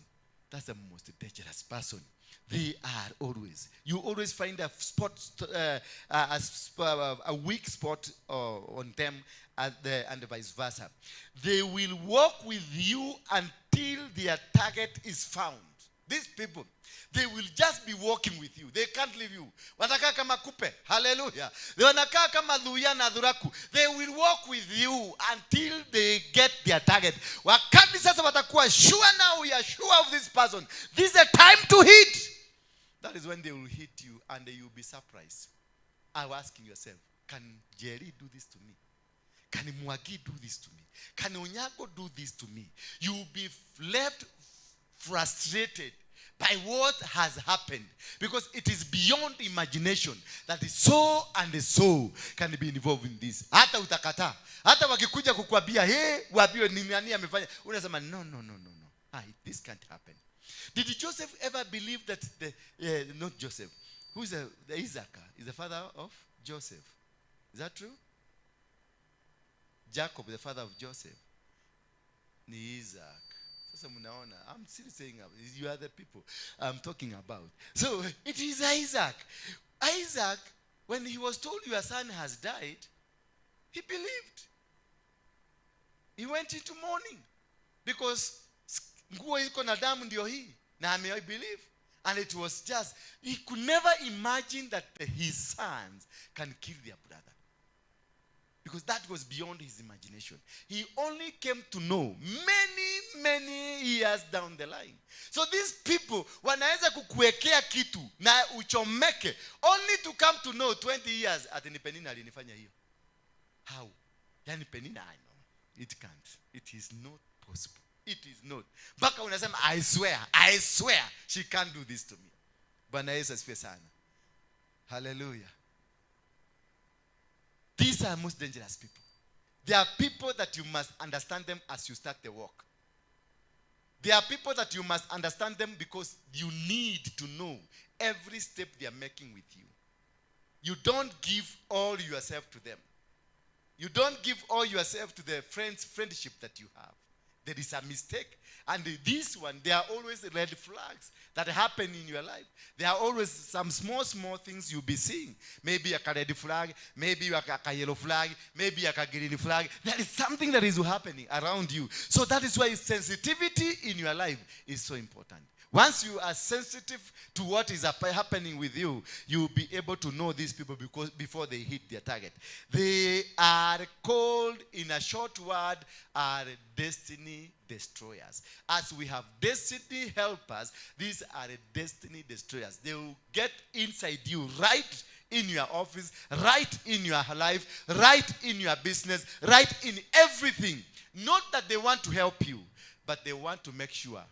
that's the most dangerous person. They are always, you always find a spot, a weak spot on them, and vice versa. They will walk with you until their target is found. These people, they will just be walking with you. They can't leave you. Watakaa kama kupe. Hallelujah. They wanakaa kama dhuya na dhuraku. They will walk with you until they get their target. Wakati sasa watakuwa sure, now we are sure of this person, this is a time to hit. That is when they will hit you and you will be surprised. I'm asking yourself, can Jerry do this to me? Can Mwagi do this to me? Can Onyago do this to me? You will be left frustrated by what has happened, because it is beyond imagination that the soul and the soul can be involved in this. Hata utakata, hata wakikuja kukwambia hey, waambiwe ni nani amefanya, unasema no. This can't happen. Did Joseph ever believe that not Joseph, who is the Isaac is the father of Joseph? Is that true? Jacob, the father of Joseph, ni Isaac. Sasa munaona, I'm still saying you are the people I'm talking about. So it is Isaac. Isaac, when he was told your son has died, he believed. He went into mourning because nguo iko na damu ndio hii, na I believe. And it was just, he could never imagine that his sons can kill their brother, because that was beyond his imagination. He only came to know many years down the line. So these people wanaweza kukuwekea kitu na uchomeke, only to come to know 20 years ati ni Penina alinifanya hiyo. How? Yani Penina, I know. It can't. It is not possible. It is not. Baka unasema, I swear, she can't do this to me. Bwana Yesu asifiwe sana. Hallelujah. These are most dangerous people. They are people that you must understand them as you start the walk. They are people that you must understand them because you need to know every step they are making with you. You don't give all yourself to them. You don't give all yourself to the friendship that you have. There is a mistake. And this one, there are always red flags that happen in your life. There are always some small things you'll be seeing. Maybe a red flag, maybe a yellow flag, maybe a green flag. There is something that is happening around you. So that is why sensitivity in your life is so important. Once you are sensitive to what is happening with you, you'll be able to know these people before they hit their target. They are called, in a short word, are destiny destroyers. As we have destiny helpers, these are destiny destroyers. They will get inside you, right in your office, right in your life, right in your business, right in everything. Not that they want to help you, but they want to make sure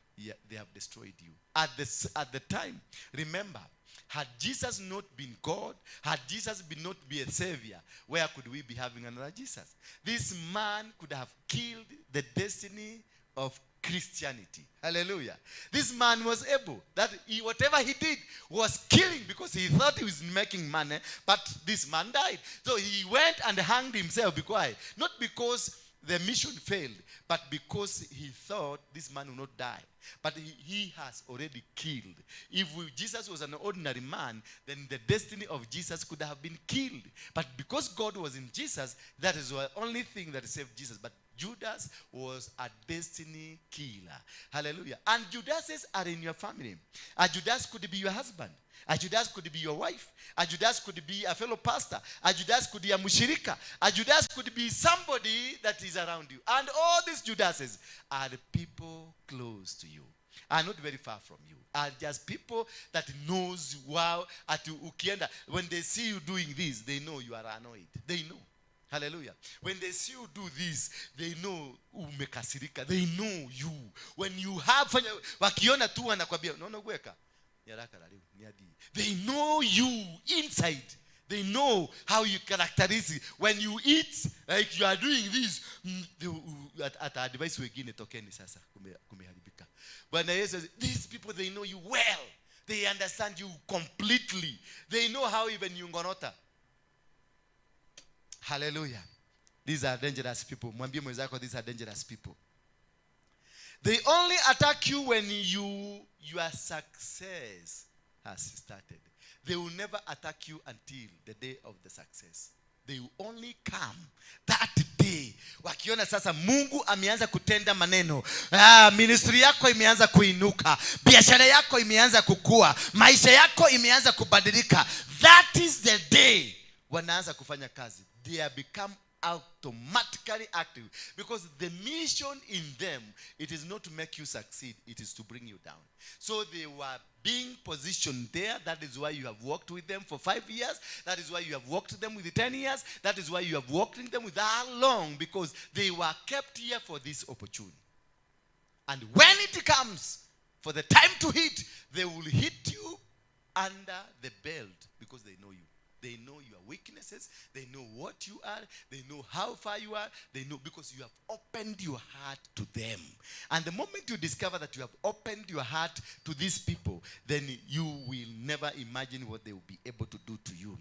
they have destroyed you. At the time, remember, had Jesus not been God, had Jesus not been a savior, where could we be having another Jesus? This man could have killed the destiny of Christianity. Hallelujah. This man was able, that whatever he did was killing, because he thought he was making money, but this man died. So he went and hanged himself. Not because the mission failed, but because he thought this man will not die. But he has already killed. If Jesus was an ordinary man, then the destiny of Jesus could have been killed. But because God was in Jesus, that is the only thing that saved Jesus. But Judas was a destiny killer. Hallelujah. And Judases are in your family. A Judas could be your husband. A Judas could be your wife. A Judas could be a fellow pastor. A Judas could be a mushirika. A Judas could be somebody that is around you. And all these Judases are the people close to you, are not very far from you, are just people that knows wow at ukienda. When they see you doing this, they know you are annoyed. They know. Hallelujah. When they see you do this, they know umekasirika. They know you. When you have wakiona tu wanakwambia unaona gweka. They know you inside. They know how you characterize. When you eat, like you are doing this, at advice wengine tokeni sasa kumeharibika. But these people, they know you well. They understand you completely. They know how even you ngonota. Hallelujah. These are dangerous people. Mwambie mwenzako, these are dangerous people. They only attack you when your success has started. They will never attack you until the day of the success. They will only come that day. Wakiona sasa Mungu ameanza kutenda maneno. Ministry yako imeanza kuinuka. Biashara yako imeanza kukua. Maisha yako imeanza kubadilika. That is the day wanaanza kufanya kazi. They have become automatically active, because the mission in them, it is not to make you succeed, it is to bring you down. So they were being positioned there. That is why you have worked with them for 5 years. That is why you have worked with them with 10 years. That is why you have worked with them with that long, because they were kept here for this opportunity. And when it comes for the time to hit, they will hit you under the belt, because they know you. They know your weaknesses. They know what you are. They know how far you are. They know, because you have opened your heart to them. And the moment you discover that you have opened your heart to these people, then you will never imagine what they will be able to do to you.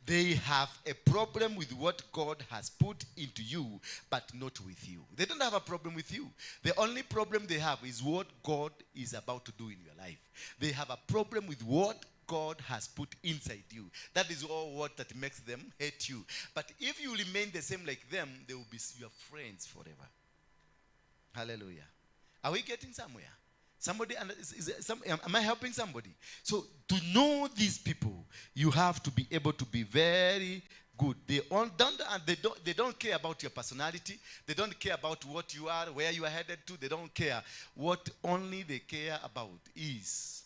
They have a problem with what God has put into you, but not with you. They don't have a problem with you. The only problem they have is what God is about to do in your life. They have a problem with what God has put inside you. That is all what that makes them hate you. But if you remain the same like them, they will be your friends forever. Hallelujah. Are we getting somewhere? Somebody, am I helping somebody? So to know these people, you have to be able to be very good. They don't care about your personality. They don't care about what you are, where you are headed to. They don't care. What only they care about is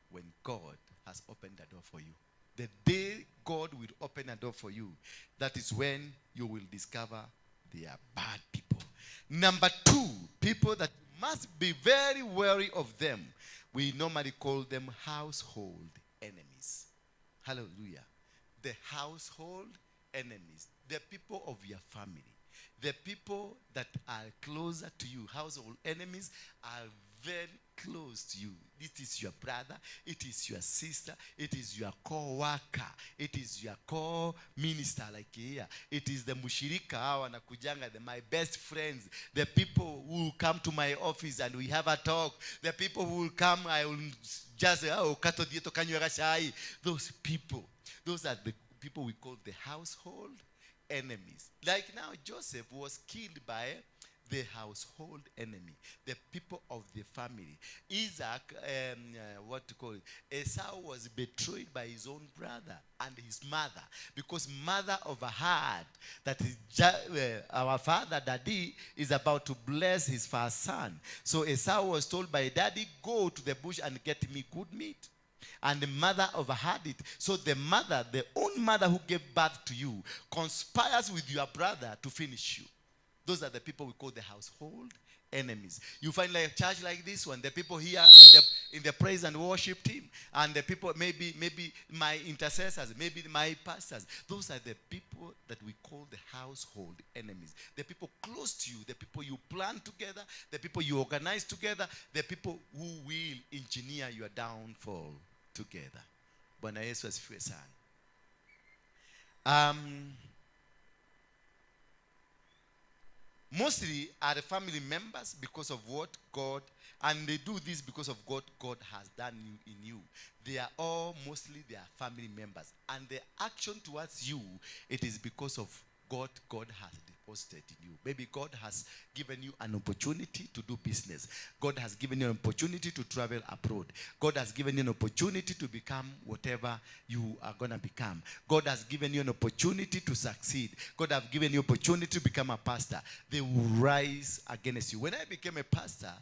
when God has opened a door for you. The day God will open a door for you, that is when you will discover they are bad people. Number 2, people that must be very wary of them. We normally call them household enemies. Hallelujah. The household enemies. The people of your family. The people that are closer to you. Household enemies are very close to you. It is your brother, it is your sister, it is your co-worker, it is your co-minister like here. It is the mushirika, my best friends, the people who come to my office and we have a talk, the people who will come, I will just, those people, those are the people we call the household enemies. Like now, Joseph was killed by the household enemy, the people of the family. Isaac, Esau was betrayed by his own brother and his mother, because mother overheard that our father, daddy, is about to bless his first son. So Esau was told by daddy, go to the bush and get me good meat. And the mother overheard it. So the mother, the own mother who gave birth to you, conspires with your brother to finish you. Those are the people we call the household enemies. You find like a church like this one, the people here in the praise and worship team, and the people, maybe my intercessors, maybe my pastors. Those are the people that we call the household enemies. The people close to you, the people you plan together, the people you organize together, the people who will engineer your downfall together. Bwana Yesu asifiwe sana. Mostly are the family members because of what God, and they do this because of what God has done in you. They are all mostly they are family members. And the action towards you, it is because of God has deposited in you. Maybe God has given you an opportunity to do business. God has given you an opportunity to travel abroad. God has given you an opportunity to become whatever you are going to become. God has given you an opportunity to succeed. God has given you an opportunity to become a pastor. They will rise against you. When I became a pastor,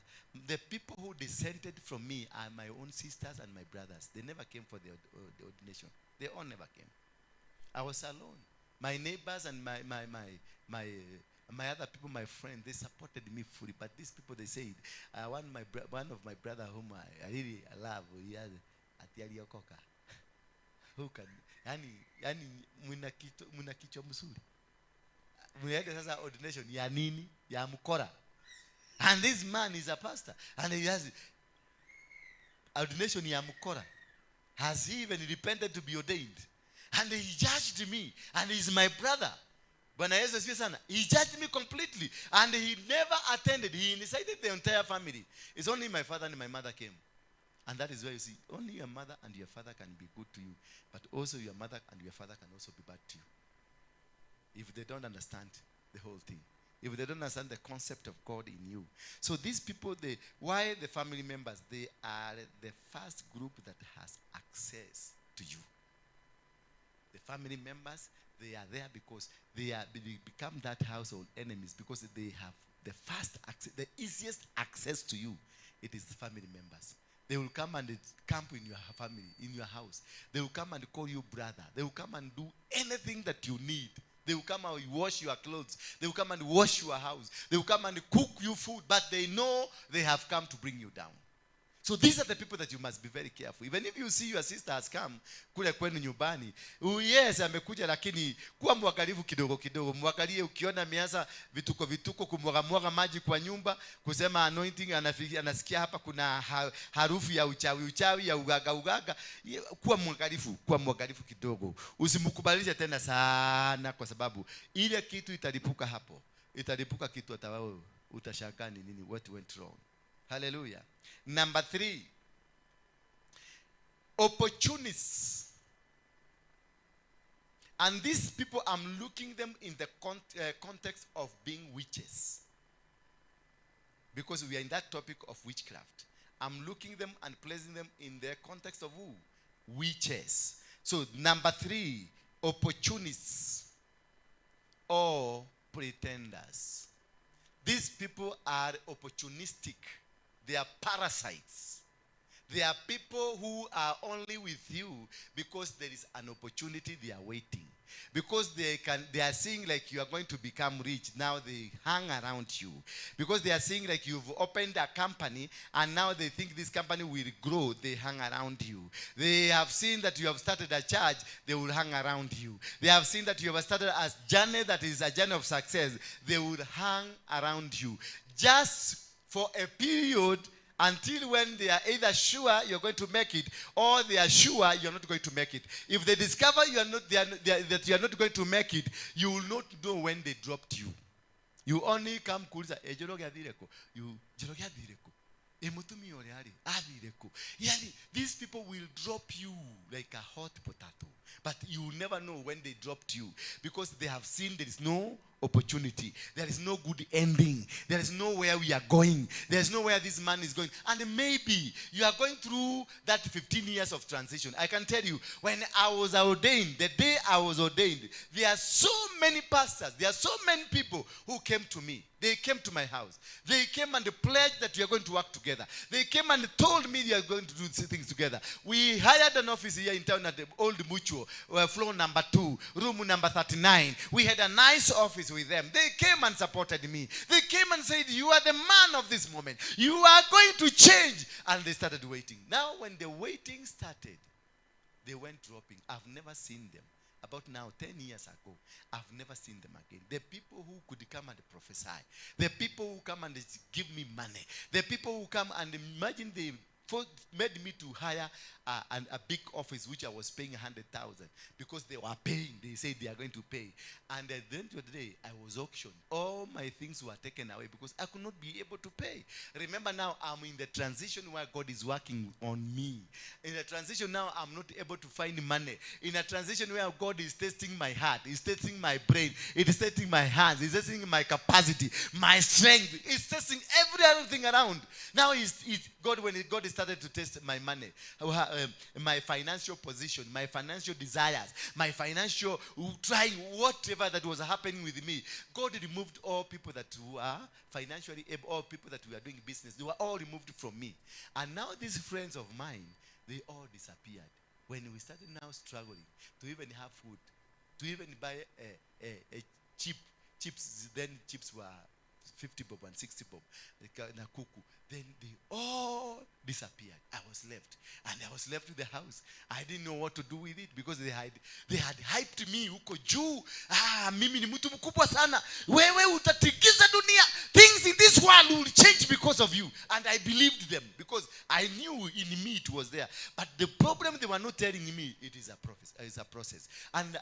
the people who descended from me are my own sisters and my brothers. They never came for the ordination. They all never came. I was alone. My neighbors and my other people, my friends, they supported me fully. But these people, they said, one of my brother whom I really love, he has atiari okoka. Who can? Yani muna kichwa mzuri. Mwenye sasa ordination ya nini? Ya mkora. And this man is a pastor, and he has ordination ya mkora. Has he even repented to be ordained? And he judged me, and he's my brother. He judged me completely, and he never attended. He incited the entire family. It's only my father and my mother came. And that is why you see, only your mother and your father can be good to you, but also your mother and your father can also be bad to you. If they don't understand the whole thing. If they don't understand the concept of God in you. So these people, why the family members? They are the first group that has access to you. The family members, they are there because they become that household enemies because they have the first access, the easiest access to you. It is the family members. They will come and camp in your family, in your house. They will come and call you brother. They will come and do anything that you need. They will come and wash your clothes. They will come and wash your house. They will come and cook you food. But they know they have come to bring you down. So these are the people that you must be very careful. Even if you see your sister has come kule kwenu nyumbani, yes amekuja, lakini kuwa mwangalifu kidogo kidogo. Mwangalie ukiona ameanza vituko kumwaga maji kwa nyumba, kusema anointing, anasikia hapa kuna harufu ya uchawi ya ugaga. Kuwa mwangalifu kidogo. Usimkubalishe tena sana, kwa sababu ile kitu italipuka hapo. Italipuka kitu hata wewe utashangaa ni nini, what went wrong. Hallelujah. Number 3, opportunists. And these people, I'm looking them in the context of being witches. Because we are in that topic of witchcraft. I'm looking them and placing them in the context of who? Witches. So number 3, opportunists or pretenders. These people are opportunistic. They are parasites. They are people who are only with you because there is an opportunity they are waiting. Because they are seeing like you are going to become rich. Now they hang around you. Because they are seeing like you've opened a company and now they think this company will grow. They hang around you. They have seen that you have started a church. They will hang around you. They have seen that you have started a journey that is a journey of success. They will hang around you. Just for a period until when they are either sure you're going to make it or they are sure you're not going to make it. If they discover that you are not going to make it, you will not know when they dropped you. You only come kuuliza ejoroga direko. You joroga direko. Emutumi ole ali adireko. Yani these people will drop you like a hot potato. But you will never know when they dropped you because they have seen there is no opportunity. There is no good ending. There is nowhere we are going. There is nowhere this man is going. And maybe you are going through that 15 years of transition. I can tell you, when I was ordained, the day I was ordained, there are so many pastors, there are so many people who came to me. They came to my house. They came and pledged that we are going to work together. They came and told me they are going to do things together. We hired an office here in town at the Old Mutual, floor number 2, room number 39. We had a nice office with them. They came and supported me. They came and said, you are the man of this moment. You are going to change. And they started waiting. Now when the waiting started, they went dropping. I've never seen them. About now, 10 years ago, I've never seen them again. The people who could come and prophesy. The people who come and give me money. The people who come and imagine they made me to hire a big office which I was paying 100,000 because they were paying. They said they are going to pay. And at the end of the day, I was auctioned. All my things were taken away because I could not be able to pay. Remember now, I'm in the transition where God is working on me. In the transition now, I'm not able to find money. In a transition where God is testing my heart, He's testing my brain, it is testing my hands, He's testing my capacity, my strength, He's testing every other thing around. Now when God started to test my money, my financial position, my financial desires, my financial trying, whatever that was happening with me, God removed all people that were financially able, all people that were doing business. They were all removed from me. And now these friends of mine, they all disappeared. When we started now struggling to even have food, to even buy a chips, then chips were 50 bob and 60 bob, na kuku. Then they all disappeared. I was left. And I was left with the house. I didn't know what to do with it because they had hyped me. Uko juu. Mimi ni mtu mkubwa sana. Wewe utatikisa dunia. Things in this world will change because of you. And I believed them because I knew in me it was there. But the problem they were not telling me, it is a process. And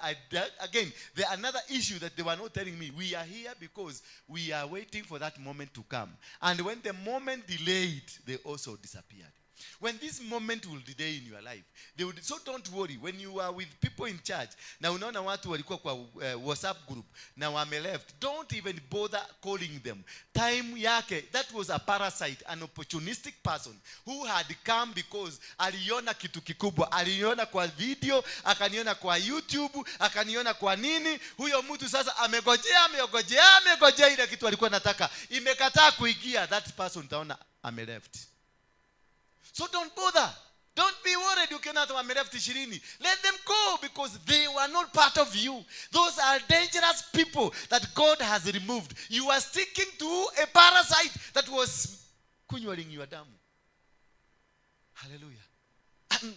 again, another issue that they were not telling me, we are here because we are waiting for that moment to come. And when the moment delayed, they also disappeared. When this moment will delay in your life, they would. So don't worry. When you are with people in church, na unaona watu walikuwa kwa WhatsApp group, na wame left, don't even bother calling them. Time yake, that was a parasite, an opportunistic person who had come because aliona kitu kikubwa, aliona kwa video, akaniona kwa YouTube, akaniona kwa nini. Huyo mtu sasa amegojea ile kitu alikuwa nataka, imekataa kuingia. That person taona ame left. So don't bother. Don't be worried. You cannot have left Shirini. Let them go because they were not part of you. Those are dangerous people that God has removed. You are sticking to a parasite that was kunywaling your damu. Hallelujah. And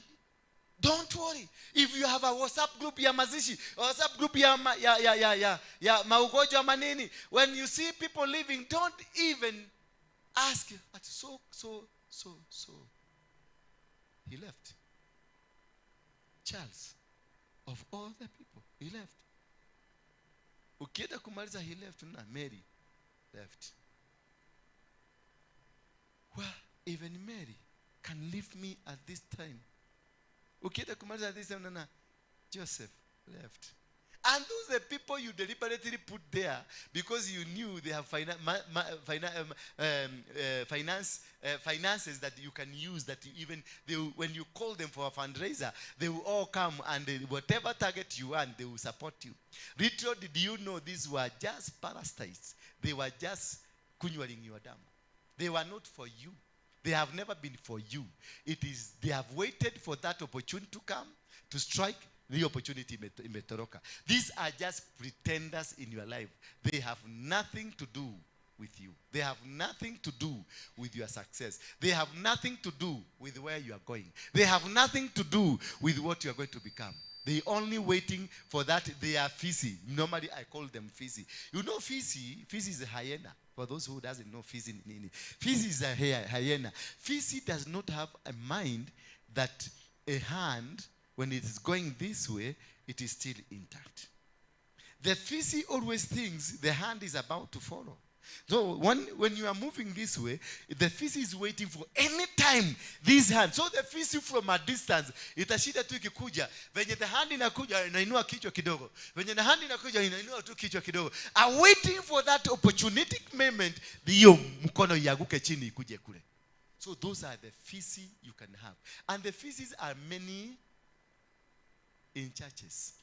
don't worry. If you have a WhatsApp group ya mazishi, WhatsApp group ya maugonjwa manini, when you see people leaving, don't even ask. So. He left. Charles, of all the people, he left. Ukienda kumaliza, he left. Mary left. Well, even Mary can leave me at this time. Ukienda kumaliza at this time, Joseph left. And those are the people you deliberately put there because you knew they have finances that you can use, that when you call them for a fundraiser, they will all come and whatever target you want, they will support you. Literally, did you know these were just parasites? They were just kunywaling your dam. They were not for you. They have never been for you. They have waited for that opportunity to come, to strike. The opportunity imetoroka. These are just pretenders in your life. They have nothing to do with you. They have nothing to do with your success. They have nothing to do with where you are going. They have nothing to do with what you are going to become. They only waiting for that. They are fizzy. Normally I call them fizzy. You know fizzy? Fizzy is a hyena. For those who doesn't know fizzy, fizzy is a hyena. Fizzy does not have a mind that a hand, when it is going this way, it is still intact. The fizzy always thinks the hand is about to follow. So when you are moving this way, the fizzy is waiting for any time this hand. So the fizzy from a distance, itashida tu ikikuja, venye the hand inakuja inainua kichwa kidogo. Venye the hand inakuja inainua tu kichwa kidogo. Are waiting for that opportunistic moment, hiyo mkono yaguke chini ikuje kule. So those are the fizzy you can have. And the fizzies are many in churches.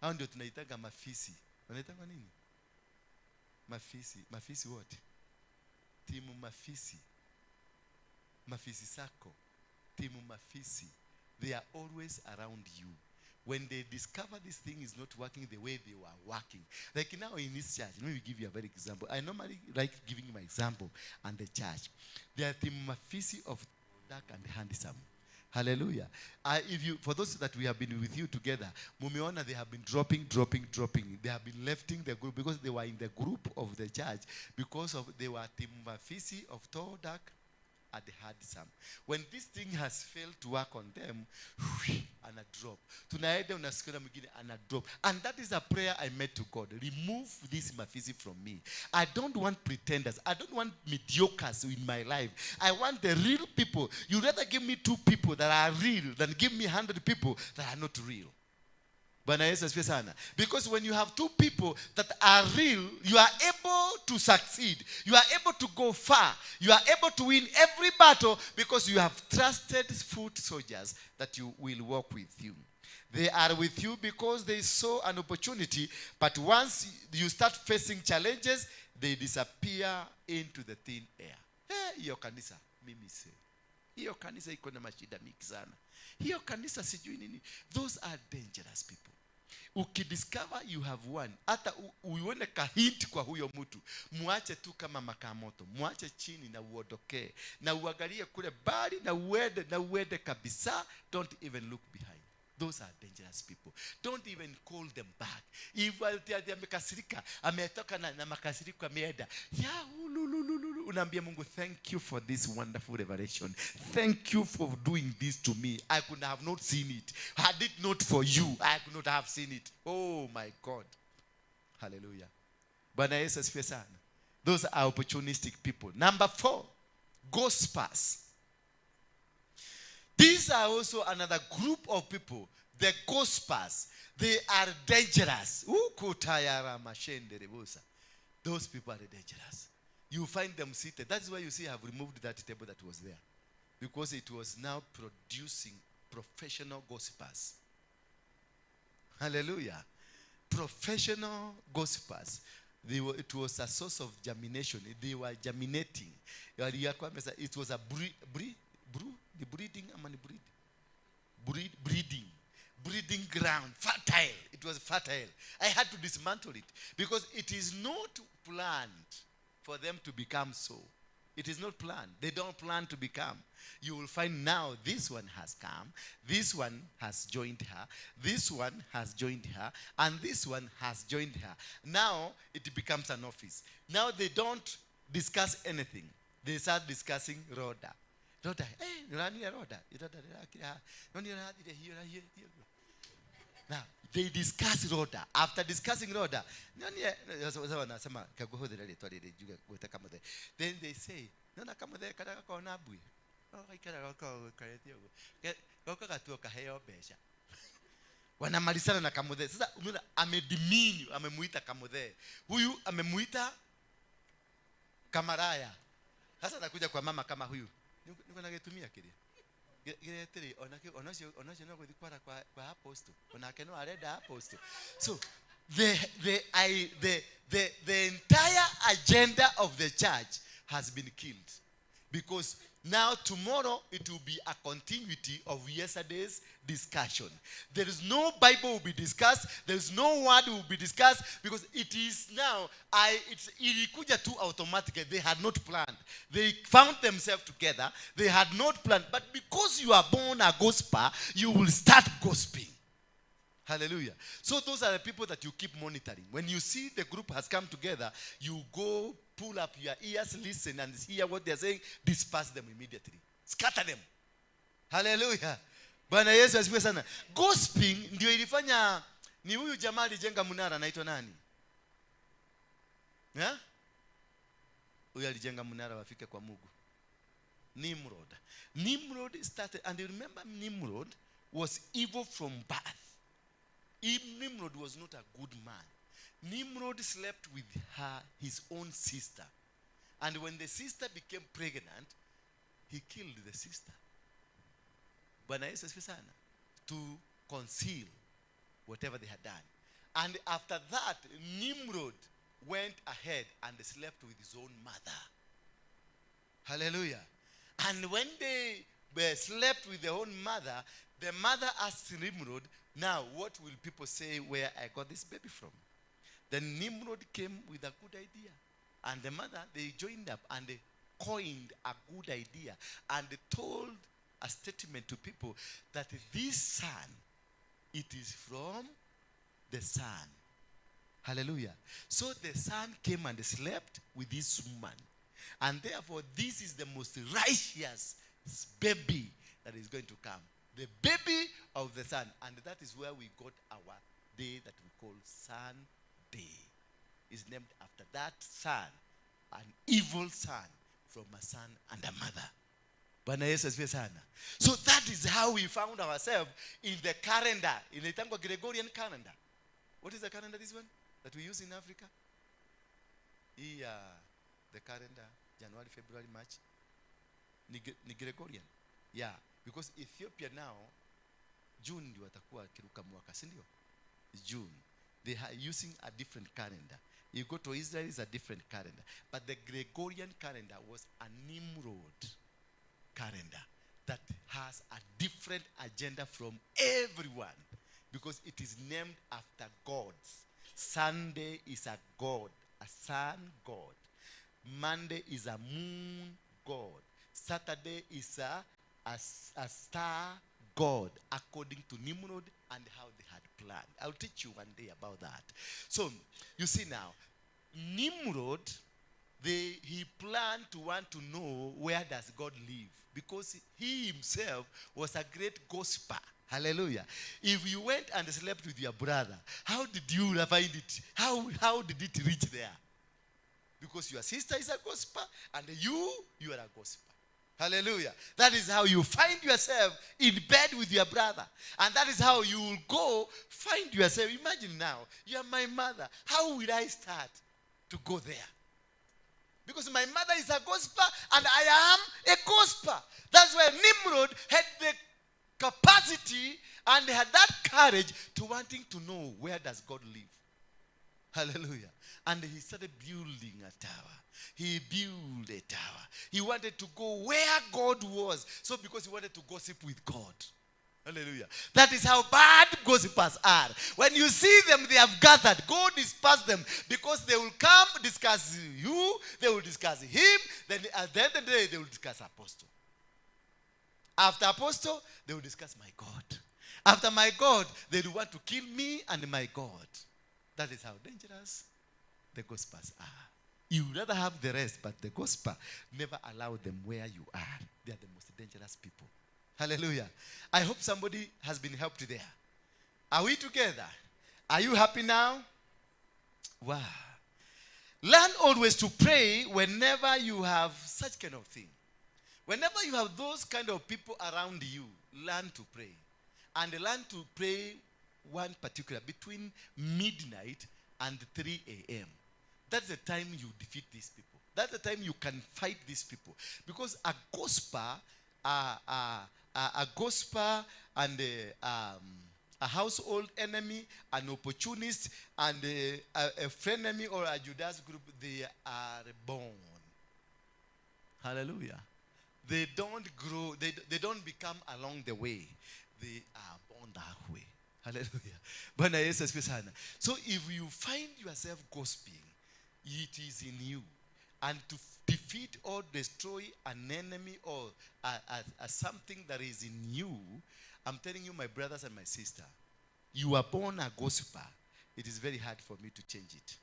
Hao ndio tunaitanga mafisi. Wanaitanga nini? Mafisi what? Timu mafisi. Mafisi sako. Timu mafisi. They are always around you. When they discover this thing is not working the way they were working. Like now in this church, let me give you a very example. I normally like giving my example and the church. They are timu mafisi of dark and handsome. Hallelujah. For those that we have been with you together, mumeona they have been dropping. They have been lefting the group because they were in the group of the church because they were Timafisi of tall, dark, had had some. When this thing has failed to work on them, and a drop. Tunaenda unasikia mwingine ana drop. And that is a prayer I made to God. Remove this mafisi from me. I don't want pretenders. I don't want mediocres in my life. I want the real people. You rather give me 2 people that are real than give me 100 people that are not real. Bwana Yesu asifiwe sana. Because when you have 2 people that are real, you are able to succeed. You are able to go far. You are able to win every battle because you have trusted foot soldiers that you will walk with you. They are with you because they saw an opportunity, but once you start facing challenges, they disappear into the thin air. Hiyo kanisa mimi se. Hiyo kanisa iko na mashida mingi sana. Hiyo kanisa sijui nini. Those are dangerous people. Ukidiscover you have one, hata uione kahint kwa huyo mtu, muache tu kama makamoto, muache chini na uondokee, na uangalie kule bali na uende kabisa. Don't even look behind. Those are dangerous people. Don't even call them back. If amekasirika, ametoka na makasiriko ameenda, unaambia Mungu, thank you for this wonderful revelation. Thank you for doing this to me. I could have not seen it. Had it not for you, I could not have seen it. Oh my God. Hallelujah. Bwana Yesu asifiwe sana. Those are opportunistic people. Number 4, gossipers. These are also another group of people, the gossipers. They are dangerous. Those people are dangerous. You find them seated. That's why you see I have removed that table that was there. Because it was now producing professional gossipers. Hallelujah. Professional gossipers. It was a source of germination. They were germinating. It was a breeding ground, fertile. It was fertile. I had to dismantle it because it is not planned for them to become so. It is not planned. They don't plan to become. You will find now this one has come, this one has joined her, this one has joined her, and this one has joined her. Now it becomes an office. Now they don't discuss anything. They start discussing Rhoda. Rhoda, Rhoda. Now, they discuss Rhoda. After discussing Rhoda, then they say, wanamalizana na kamudhe. Sasa unaona amedimini, amemuita kamudhe. Huyu amemuita kamaraya. Sasa nakuja kwa mama kama huyu. Niko nagetumia kile. Gereteri onasio no kudikwara kwa apostle. Onake no areda apostle. So the entire agenda of the church has been killed. Because now tomorrow it will be a continuity of yesterday's discussion. There is no Bible will be discussed. There is no word will be discussed because it is now ilikuja too automatically. They had not planned. They found themselves together. They had not planned. But because you are born a gossiper, you will start gossiping. Hallelujah. So those are the people that you keep monitoring. When you see the group has come together, you go pull up your ears, listen and hear what they are saying, disperse them immediately. Scatter them. Hallelujah. Bwana Yesu asifiwe sana. Gossiping ndio ilifanya ni huyu jamaa alijenga mnara anaitwa nani? Huyu alijenga mnara wafike kwa Mungu. Nimrod. Nimrod started, and you remember Nimrod was evil from birth. Nimrod was not a good man. Nimrod slept with his own sister. And when the sister became pregnant, he killed the sister. Bwana Yesu asifiwe sana. To conceal whatever they had done. And after that, Nimrod went ahead and slept with his own mother. Hallelujah. And when they slept with their own mother, the mother asked Nimrod, now what will people say where I got this baby from? Then Nimrod came with a good idea. And the mother, they joined up and they coined a good idea. And they told a statement to people that this son, it is from the son. Hallelujah. So the son came and slept with this woman. And therefore, this is the most righteous baby that is going to come. The baby of the Son. And that is where we got our day that we call Sunday. It's named after that son, an evil son from a son and a mother. Bwana Yesu asifiwe sana. So that is how we found ourselves in the calendar, in the Gregorian calendar. What is the calendar, this one, that we use in Africa? The calendar, January, February, March. Ni Gregorian. Yeah, because Ethiopia now, June ndio watakuwa kiruka mwaka, si ndio? June. They are using a different calendar. You go to Israel, it's a different calendar. But the Gregorian calendar was a Nimrod calendar that has a different agenda from everyone because it is named after gods. Sunday is a god, a sun god. Monday is a moon god. Saturday is a star god, according to Nimrod and how they had planned. I'll teach you one day about that. So, you see now, Nimrod, he planned to want to know where does God live. Because he himself was a great gossiper. Hallelujah. If you went and slept with your brother, how did you find it? How did it reach there? Because your sister is a gossiper and you are a gossiper. Hallelujah. That is how you find yourself in bed with your brother. And that is how you will go find yourself. Imagine now, you are my mother. How will I start to go there? Because my mother is a gossiper and I am a gossiper. That's why Nimrod had the capacity and had that courage to wanting to know where does God live. Hallelujah. And he started building a tower. He built a tower. He wanted to go where God was. So because he wanted to gossip with God. Hallelujah. That is how bad gossipers are. When you see them, they have gathered. God dispersed them because they will come discuss you. They will discuss him. Then at the end of the day, they will discuss apostle. After apostle, they will discuss my God. After my God, they will want to kill me and my God. That is how dangerous the gossipers are. You rather have the rest, but the gospel never allow them where you are. They are the most dangerous people. Hallelujah. I hope somebody has been helped there. Are we together? Are you happy now? Wow. Learn always to pray whenever you have such kind of thing. Whenever you have those kind of people around you, learn to pray. And learn to pray one particular, between midnight and 3 a.m. That's the time you defeat these people. That's the time you can fight these people. Because a gospel, and a household enemy, an opportunist, and a frenemy or a Judas group, they are born. Hallelujah. They don't grow, they don't become along the way. They are born that way. Hallelujah. So if you find yourself gossiping, it is in you. And to defeat or destroy an enemy or something that is in you, I'm telling you, my brothers and my sister, you are born a gossiper. It is very hard for me to change it.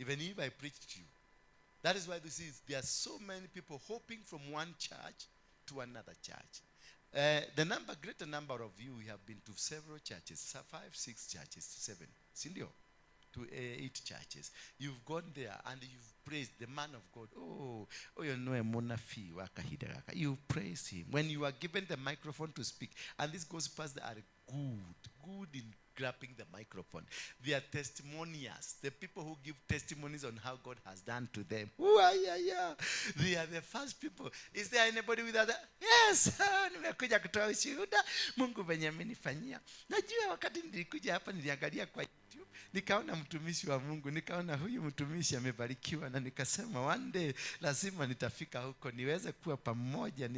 Even if I preach to you. That is why there are so many people hopping from one church to another church. The greater number of you have been to several churches, 5, 6 churches, 7. Sindio? To 8 churches. You've gone there and you've praised the man of God. You praise him. When you are given the microphone to speak, and these gospels are good in grabbing the microphone. They are testimonials. The people who give testimonies on how God has done to them. They are the first people. Is there anybody with that? Yes. Nimekuja kutoa ushuhuda. Mungu venye amenifanyia. Najua wakati nilikuja hapa niliangalia kwa YouTube, nikaona mtumishi wa Mungu, nikaona huyu mtumishi amebarikiwa, na nikasema one day lazima nitafika huko niweze kuwa pamoja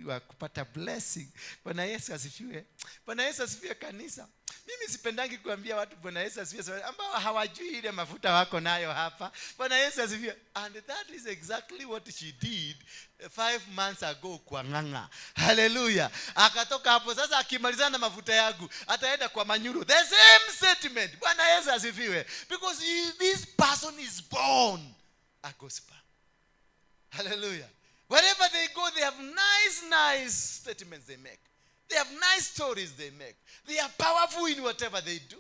wa kupata blessing. Bwana Yesu asifiwe. Bwana Yesu asifiwe kanisa. Mimi sipendangi kuambia watu Bwana Yesu asifiwe ambao hawajui ile mafuta wako nayo hapa. Bwana Yesu asifiwe. And that is exactly what she did 5 months ago kwa Nganga. Hallelujah. Akatoka hapo sasa akimalizana na mafuta yangu ataenda kwa Manyuru. The same sentiment. Bwana Yesu asifiwe. Because this person is born a gospel. Hallelujah. Wherever they go, they have nice statements they make. They have nice stories they make. They are powerful in whatever they do.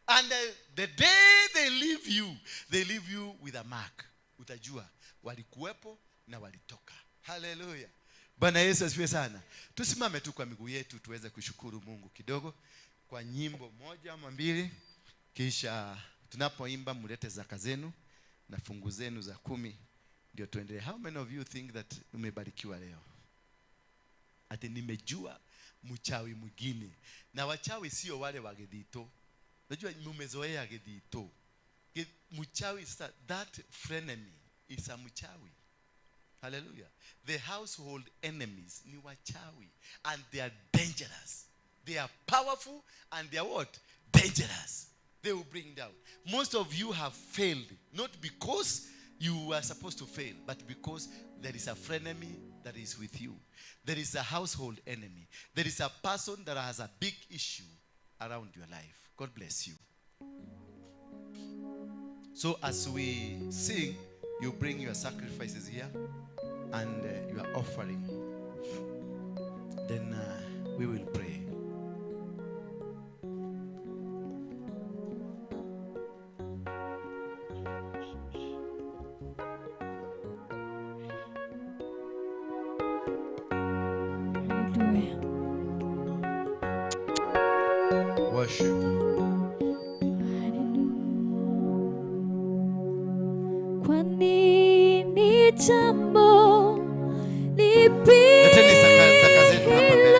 And the day they leave you with a mark. Utajua walikuwepo na walitoka. Hallelujah. Bwana Yesu asifiwe sana. Tusimame tu kwa miguu yetu tuweze kushukuru Mungu kidogo kwa nyimbo moja ama mbili, kisha tunapoimba mulete zaka zenu na fungu zenu za 10 ndio tuendelee. How many of you think that umebarikiwa leo? Ati nimejua mchawi mwingine. Na wachawi sio wale wa Githito. Unajua mumezoea Githito. Mchawi sasa, that frenemy is a mchawi. Hallelujah. The household enemies ni wachawi, and they are dangerous. They are powerful and they are what? Dangerous. They will bring down. Most of you have failed, not because you were supposed to fail, but because there is a frenemy that is with you. There is a household enemy. There is a person that has a big issue around your life. God bless you. So as we sing, you bring your sacrifices here and your offering. Then we will pray. Worship. Kwa nini jambo lipi? Leteni zaka zenu hapa mbele.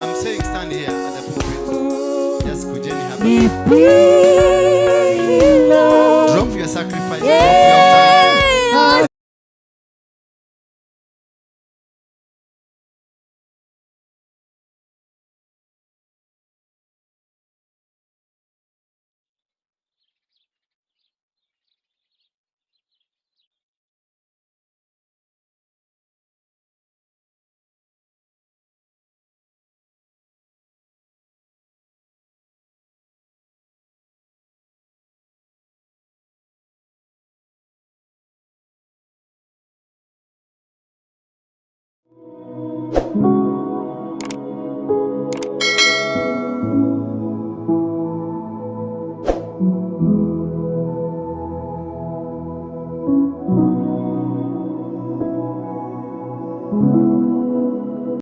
I'm saying stand here at the pulpit. Just kujeni hapa. Drop your sacrifice. Drop your offering.